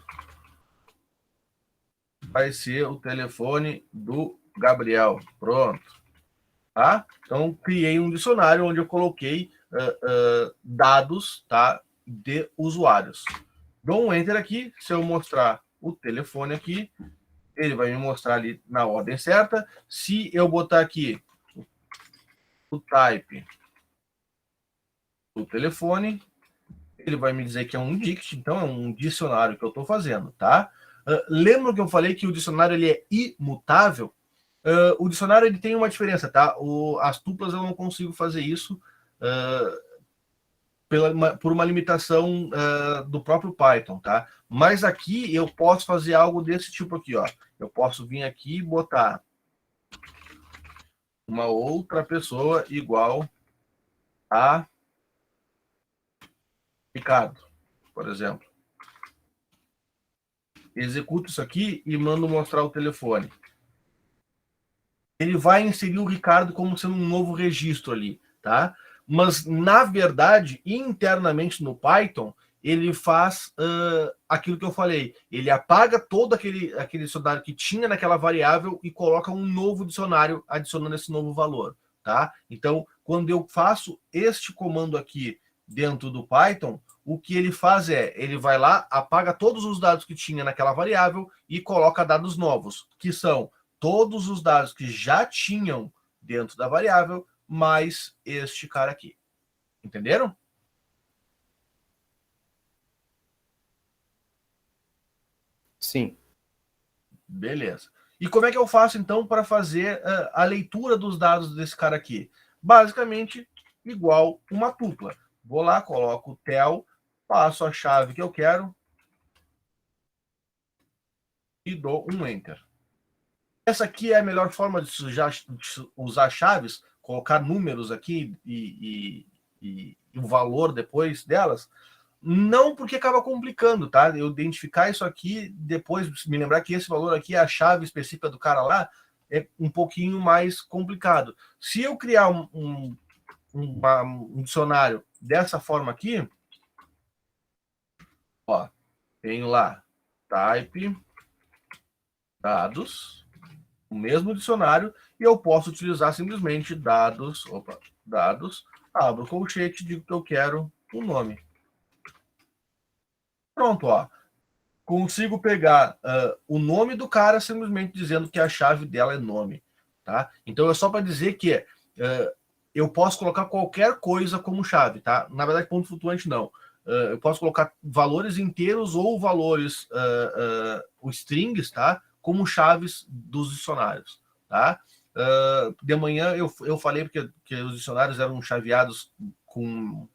S1: Vai ser o telefone do Gabriel. Pronto. Tá? Então, criei um dicionário onde eu coloquei dados, tá, de usuários. Dou um Enter aqui. Se eu mostrar o telefone aqui, ele vai me mostrar ali na ordem certa. Se eu botar aqui o type do telefone, ele vai me dizer que é um dict, então é um dicionário que eu estou fazendo, tá? Lembra que eu falei que o dicionário ele é imutável? O dicionário ele tem uma diferença, tá? As tuplas eu não consigo fazer isso por uma limitação do próprio Python, tá? Mas aqui eu posso fazer algo desse tipo aqui, ó. Eu posso vir aqui e botar uma outra pessoa igual a Ricardo, por exemplo. Executo isso aqui e mando mostrar o telefone. Ele vai inserir o Ricardo como sendo um novo registro ali, tá? Mas, na verdade, internamente no Python, ele faz aquilo que eu falei. Ele apaga todo aquele dicionário que tinha naquela variável e coloca um novo dicionário adicionando esse novo valor, tá? Então, quando eu faço este comando aqui dentro do Python, o que ele faz ele vai lá, apaga todos os dados que tinha naquela variável e coloca dados novos, que são todos os dados que já tinham dentro da variável, mais este cara aqui. Entenderam?
S3: Sim.
S1: Beleza. E como é que eu faço, então, para fazer a leitura dos dados desse cara aqui? Basicamente, igual uma tupla. Vou lá, coloco o tel, passo a chave que eu quero e dou um Enter. Essa aqui é a melhor forma de usar chaves, colocar números aqui e o valor depois delas. Não, porque acaba complicando, tá? Eu identificar isso aqui, depois me lembrar que esse valor aqui é a chave específica do cara lá, é um pouquinho mais complicado. Se eu criar um dicionário dessa forma aqui, ó, tenho lá type, dados, o mesmo dicionário, e eu posso utilizar simplesmente dados, abro o colchete, digo que eu quero um nome. Pronto, ó. Consigo pegar o nome do cara simplesmente dizendo que a chave dela é nome, tá? Então é só para dizer que eu posso colocar qualquer coisa como chave, tá? Na verdade, ponto flutuante não. Eu posso colocar valores inteiros ou valores, os strings, tá? Como chaves dos dicionários, tá? De manhã eu falei que os dicionários eram chaveados com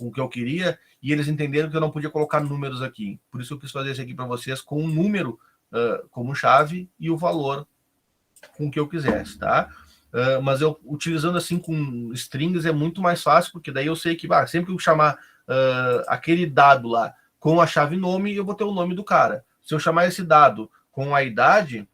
S1: o que eu queria, e eles entenderam que eu não podia colocar números aqui. Por isso eu quis fazer isso aqui para vocês com um número como chave e o valor com o que eu quisesse, tá? Mas eu utilizando assim com strings é muito mais fácil, porque daí eu sei que sempre que eu chamar aquele dado lá com a chave nome, eu vou ter o nome do cara. Se eu chamar esse dado com a idade,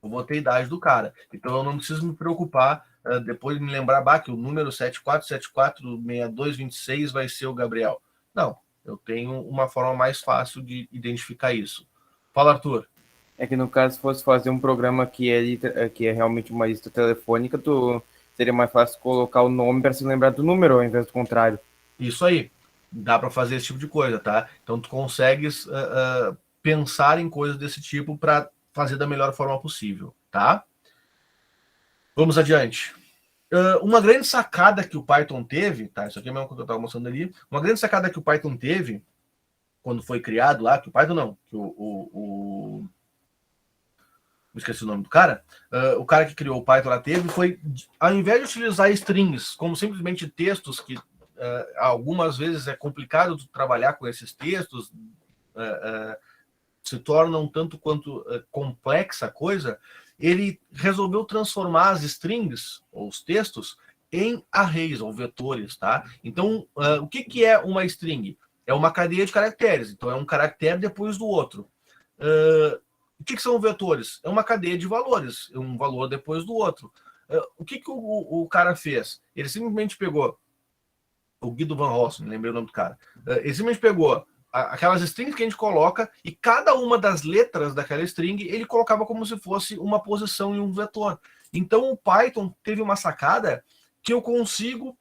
S1: eu vou ter a idade do cara. Então eu não preciso me preocupar depois de me lembrar que o número 74746226 vai ser o Gabriel. Não, eu tenho uma forma mais fácil de identificar isso. Fala, Arthur.
S3: É que no caso, se fosse fazer um programa que é realmente uma lista telefônica, seria mais fácil colocar o nome para se lembrar do número, ao invés do contrário.
S1: Isso aí. Dá para fazer esse tipo de coisa, tá? Então tu consegues pensar em coisas desse tipo para fazer da melhor forma possível, tá? Vamos adiante. Uma grande sacada que o Python teve, tá? Isso aqui é mesmo que eu estava mostrando ali. Uma grande sacada que o Python teve quando foi criado lá, que o Python não, que esqueci o nome do cara. O cara que criou o Python lá teve foi, ao invés de utilizar strings como simplesmente textos que algumas vezes é complicado trabalhar com esses textos, se torna um tanto quanto complexa a coisa, ele resolveu transformar as strings, ou os textos, em arrays, ou vetores, tá? Então, o que é uma string? É uma cadeia de caracteres, então é um caractere depois do outro. O que são vetores? É uma cadeia de valores, um valor depois do outro. O que o cara fez? Ele simplesmente pegou o Guido Van Rossum, lembrei o nome do cara. Ele simplesmente pegou aquelas strings que a gente coloca e cada uma das letras daquela string ele colocava como se fosse uma posição em um vetor. Então o Python teve uma sacada que eu consigo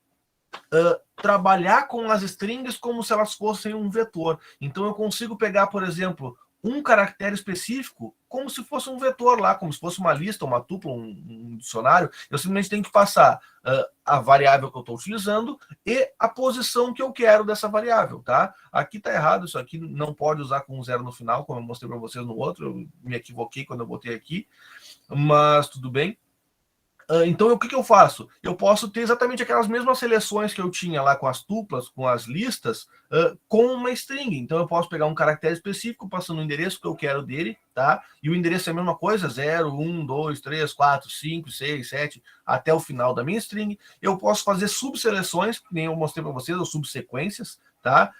S1: trabalhar com as strings como se elas fossem um vetor. Então eu consigo pegar, por exemplo, um caractere específico como se fosse um vetor lá, como se fosse uma lista, uma tupla, um dicionário. Eu simplesmente tenho que passar a variável que eu estou utilizando e a posição que eu quero dessa variável, tá? Aqui está errado, isso aqui não pode usar com um zero no final, como eu mostrei para vocês no outro, eu me equivoquei quando eu botei aqui, mas tudo bem. Então, o que eu faço? Eu posso ter exatamente aquelas mesmas seleções que eu tinha lá com as tuplas, com as listas, com uma string. Então, eu posso pegar um caractere específico, passando o endereço que eu quero dele, tá? E o endereço é a mesma coisa, 0, 1, 2, 3, 4, 5, 6, 7, até o final da minha string. Eu posso fazer subseleções, que nem eu mostrei para vocês, ou subsequências, tá?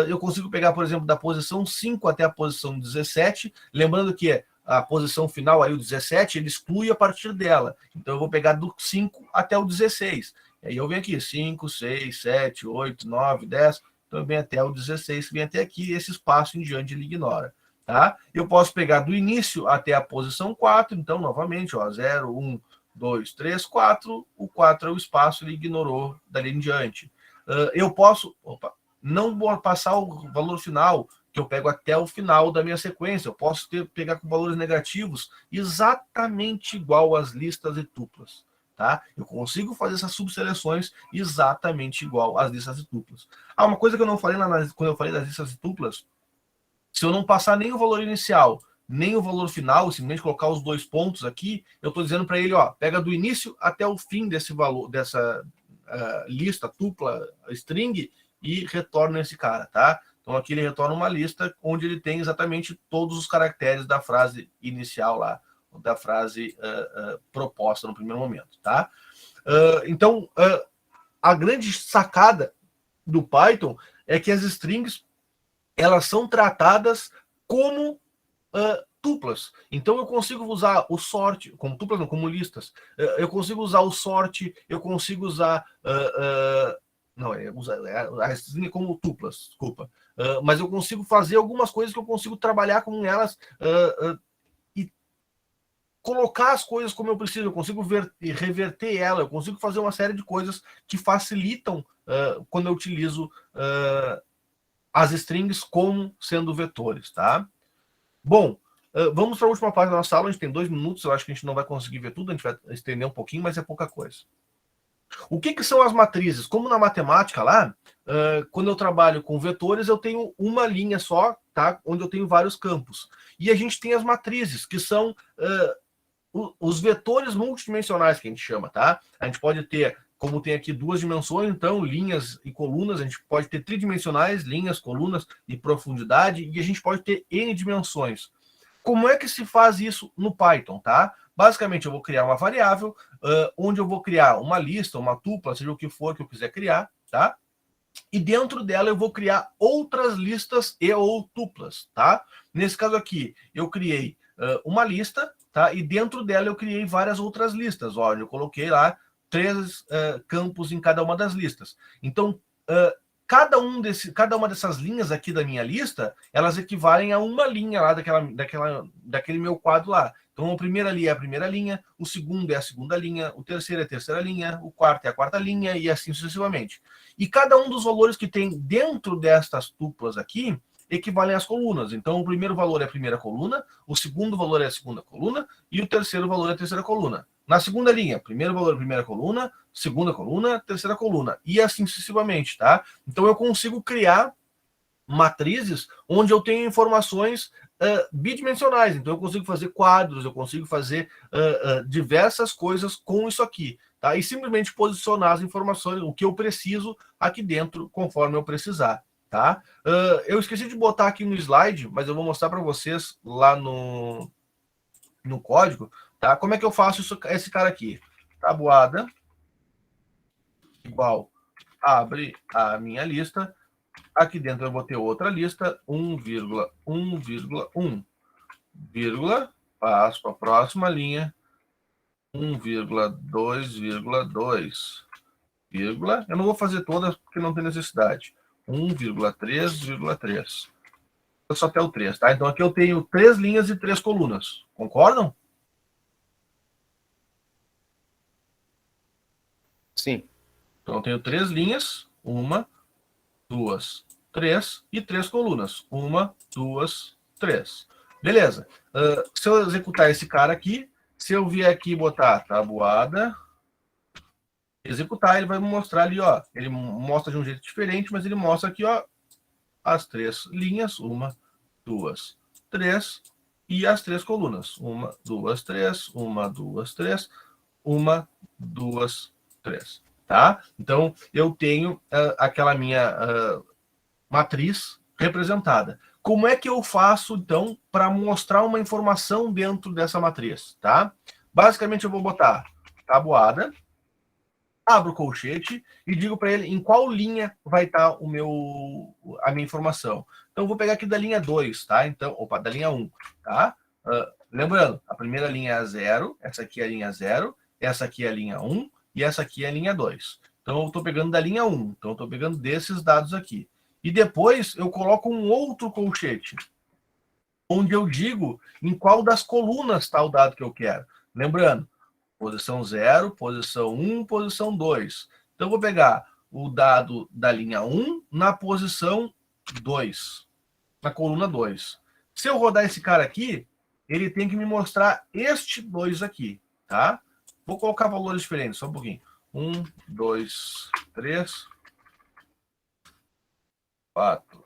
S1: Eu consigo pegar, por exemplo, da posição 5 até a posição 17, lembrando que a posição final, aí o 17, ele exclui a partir dela. Então, eu vou pegar do 5 até o 16. E aí eu venho aqui, 5, 6, 7, 8, 9, 10. Então, eu venho até o 16, vem até aqui, esse espaço em diante ele ignora. Tá? Eu posso pegar do início até a posição 4. Então, novamente, ó, 0, 1, 2, 3, 4. O 4 é o espaço, ele ignorou dali em diante. Eu posso não passar o valor final, que eu pego até o final da minha sequência. Eu posso pegar com valores negativos exatamente igual às listas e tuplas. Tá? Eu consigo fazer essas subseleções exatamente igual às listas e tuplas. Uma coisa que eu não falei quando eu falei das listas e tuplas, se eu não passar nem o valor inicial, nem o valor final, simplesmente colocar os dois pontos aqui, eu estou dizendo para ele, ó, pega do início até o fim desse valor, dessa lista, tupla, string, e retorna esse cara, tá? Então, aqui ele retorna uma lista onde ele tem exatamente todos os caracteres da frase inicial lá, da frase proposta no primeiro momento, tá? Então, a grande sacada do Python é que as strings, elas são tratadas como tuplas. Então, eu consigo usar o sort, como tuplas não, como listas. Eu consigo usar o sort, eu consigo usar... não, a string como tuplas, desculpa. Mas eu consigo fazer algumas coisas que eu consigo trabalhar com elas e colocar as coisas como eu preciso. Eu consigo reverter ela, eu consigo fazer uma série de coisas que facilitam quando eu utilizo as strings como sendo vetores, tá? Bom, vamos para a última parte da nossa aula. A gente tem 2 minutos, eu acho que a gente não vai conseguir ver tudo, a gente vai estender um pouquinho, mas é pouca coisa. O que são as matrizes? Como na matemática lá, quando eu trabalho com vetores, eu tenho uma linha só, tá? Onde eu tenho vários campos. E a gente tem as matrizes, que são os vetores multidimensionais, que a gente chama, tá? A gente pode ter, como tem aqui 2 dimensões, então, linhas e colunas, a gente pode ter tridimensionais, linhas, colunas e profundidade, e a gente pode ter N dimensões. Como é que se faz isso no Python, tá? Basicamente, eu vou criar uma variável, onde eu vou criar uma lista, uma tupla, seja o que for que eu quiser criar, tá? E dentro dela eu vou criar outras listas e ou tuplas, tá? Nesse caso aqui, eu criei uma lista, tá? E dentro dela eu criei várias outras listas. Olha, eu coloquei lá 3 campos em cada uma das listas. Então, cada uma dessas linhas aqui da minha lista, elas equivalem a uma linha lá daquele meu quadro lá. Então, a primeira ali é a primeira linha, o segundo é a segunda linha, o terceiro é a terceira linha, o quarto é a quarta linha, e assim sucessivamente. E cada um dos valores que tem dentro destas tuplas aqui equivalem às colunas. Então, o primeiro valor é a primeira coluna, o segundo valor é a segunda coluna, e o terceiro valor é a terceira coluna. Na segunda linha, primeiro valor é a primeira coluna, segunda coluna, terceira coluna, e assim sucessivamente, tá? Então, eu consigo criar matrizes onde eu tenho informações bidimensionais. Então, eu consigo fazer quadros, eu consigo fazer diversas coisas com isso aqui. tá? E simplesmente posicionar as informações, o que eu preciso aqui dentro, conforme eu precisar, tá? Eu esqueci de botar aqui no slide, mas eu vou mostrar para vocês lá no código, tá? Como é que eu faço isso, esse cara aqui? Tabuada igual abre a minha lista. Aqui dentro eu vou ter outra lista, 1,1,1, vírgula, passo para a próxima linha, 1,2,2, vírgula, eu não vou fazer todas porque não tem necessidade, 1,3,3. Só até o 3, tá? Então aqui eu tenho 3 linhas e 3 colunas. Concordam?
S3: Sim.
S1: Então eu tenho 3 linhas, 1, 2, 3 e 3 colunas. 1, 2, 3. Beleza. Se eu executar esse cara aqui, se eu vier aqui e botar tabuada, executar, ele vai me mostrar ali, ó. Ele mostra de um jeito diferente, mas ele mostra aqui, ó, as 3 linhas, 1, 2, 3, e as 3 colunas. 1, 2, 3, 1, 2, 3, 1, 2, 3. Tá? Então, eu tenho aquela minha matriz representada. Como é que eu faço, então, para mostrar uma informação dentro dessa matriz? Tá? Basicamente, eu vou botar tabuada, abro o colchete e digo para ele em qual linha vai estar a minha informação. Então, eu vou pegar aqui da linha 2, tá? Então, da linha 1, tá? Lembrando, a primeira linha é a 0, essa aqui é a linha 0, essa aqui é a linha 1 e essa aqui é a linha 2. Então, eu estou pegando da linha 1, então eu estou pegando desses dados aqui. E depois eu coloco um outro colchete, onde eu digo em qual das colunas está o dado que eu quero. Lembrando, posição 0, posição 1, posição 2. Então, eu vou pegar o dado da linha 1 na posição 2, na coluna 2. Se eu rodar esse cara aqui, ele tem que me mostrar este 2 aqui, tá? Vou colocar valores diferentes, só um pouquinho. 1, 2, 3, 4,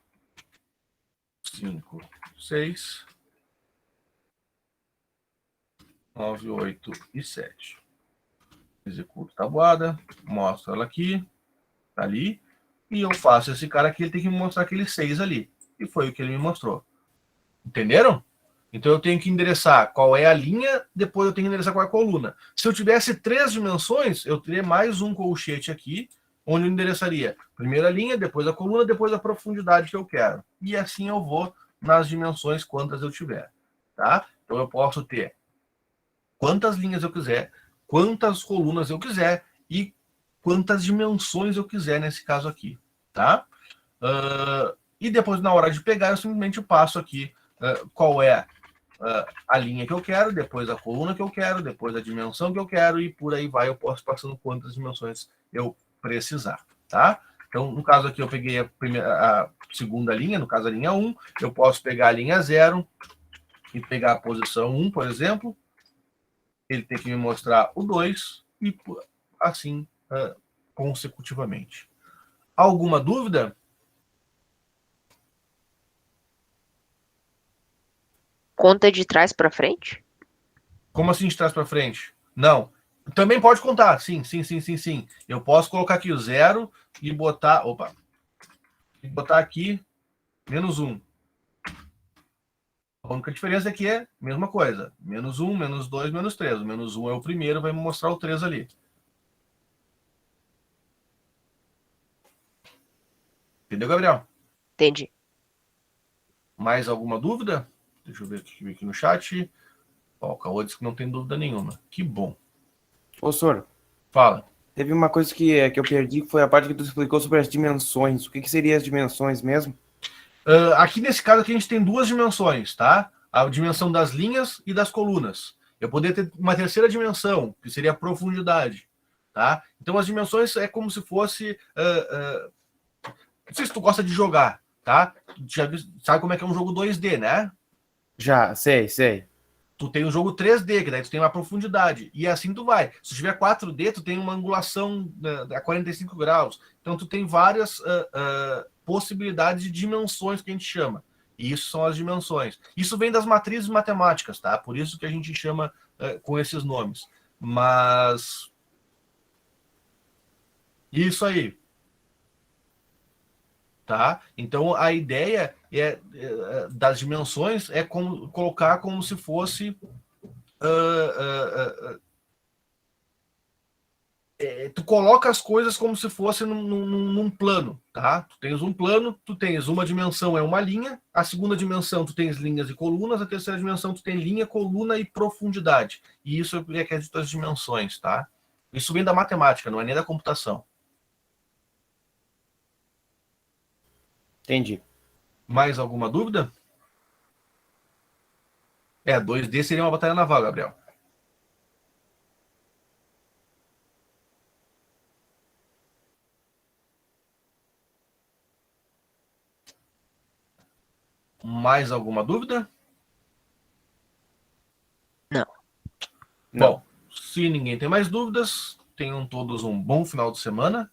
S1: 5, 6, 9, 8 e 7. Executo tabuada, mostro ela aqui, tá ali, e eu faço esse cara aqui, ele tem que me mostrar aquele 6 ali. E foi o que ele me mostrou. Entenderam? Então eu tenho que endereçar qual é a linha, depois eu tenho que endereçar qual é a coluna. Se eu tivesse 3 dimensões, eu teria mais um colchete aqui, onde eu endereçaria primeiro a linha, depois a coluna, depois a profundidade que eu quero. E assim eu vou nas dimensões quantas eu tiver. Tá? Então eu posso ter quantas linhas eu quiser, quantas colunas eu quiser e quantas dimensões eu quiser nesse caso aqui. Tá? E depois, na hora de pegar, eu simplesmente passo aqui qual é a linha que eu quero, depois a coluna que eu quero, depois a dimensão que eu quero, e por aí vai, eu posso passando quantas dimensões eu precisar, tá? Então, no caso aqui, eu peguei a segunda linha, no caso a linha 1, eu posso pegar a linha 0 e pegar a posição 1, por exemplo, ele tem que me mostrar o 2, e assim consecutivamente. Alguma dúvida?
S2: Conta de trás para frente?
S1: Como assim de trás para frente? Não. Também pode contar, sim. Eu posso colocar aqui o 0 e botar... Opa! E botar aqui menos 1. A única diferença é que é a mesma coisa. Menos 1, menos 2, menos 3. O menos 1 é o primeiro, vai me mostrar o 3 ali. Entendeu, Gabriel?
S2: Entendi.
S1: Mais alguma dúvida? Deixa eu ver aqui no chat. Ó, o Caô disse que não tem dúvida nenhuma. Que bom.
S3: Ô, senhor,
S1: Fala.
S3: teve uma coisa que eu perdi, que foi a parte que tu explicou sobre as dimensões. O que seriam as dimensões mesmo?
S1: Aqui nesse caso aqui a gente tem 2 dimensões, tá? A dimensão das linhas e das colunas. Eu poderia ter uma terceira dimensão, que seria a profundidade, tá? Então as dimensões é como se fosse... não sei se tu gosta de jogar, tá? Já sabe como é que é um jogo 2D, né?
S3: Já, sei.
S1: Tu tem um jogo 3D, que daí tu tem uma profundidade. E assim tu vai. Se tu tiver 4D, tu tem uma angulação a 45 graus. Então tu tem várias possibilidades de dimensões que a gente chama. E isso são as dimensões. Isso vem das matrizes matemáticas, tá? Por isso que a gente chama com esses nomes. Mas Isso aí. Tá? Então a ideia das dimensões é como, colocar como se fosse tu coloca as coisas como se fosse num plano, tá? Tu tens um plano, tu tens uma dimensão é uma linha, a segunda dimensão tu tens linhas e colunas, a terceira dimensão tu tem linha, coluna e profundidade. E isso é que é as dimensões, tá? Isso vem da matemática, não é nem da computação.
S3: Entendi.
S1: Mais alguma dúvida? 2D seria uma batalha naval, Gabriel. Mais alguma dúvida?
S2: Não.
S1: Bom, se ninguém tem mais dúvidas, tenham todos um bom final de semana.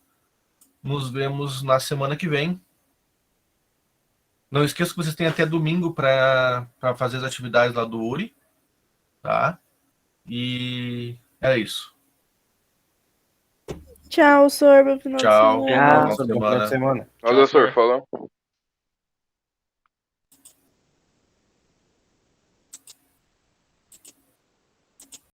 S1: Nos vemos na semana que vem. Não esqueça que vocês têm até domingo para fazer as atividades lá do URI, tá? E é isso.
S4: Tchau, Sor. Bom final de
S1: Tchau.
S4: semana.
S2: Tchau.
S3: Nossa, bom final de semana.
S5: Valeu, senhor. Falou.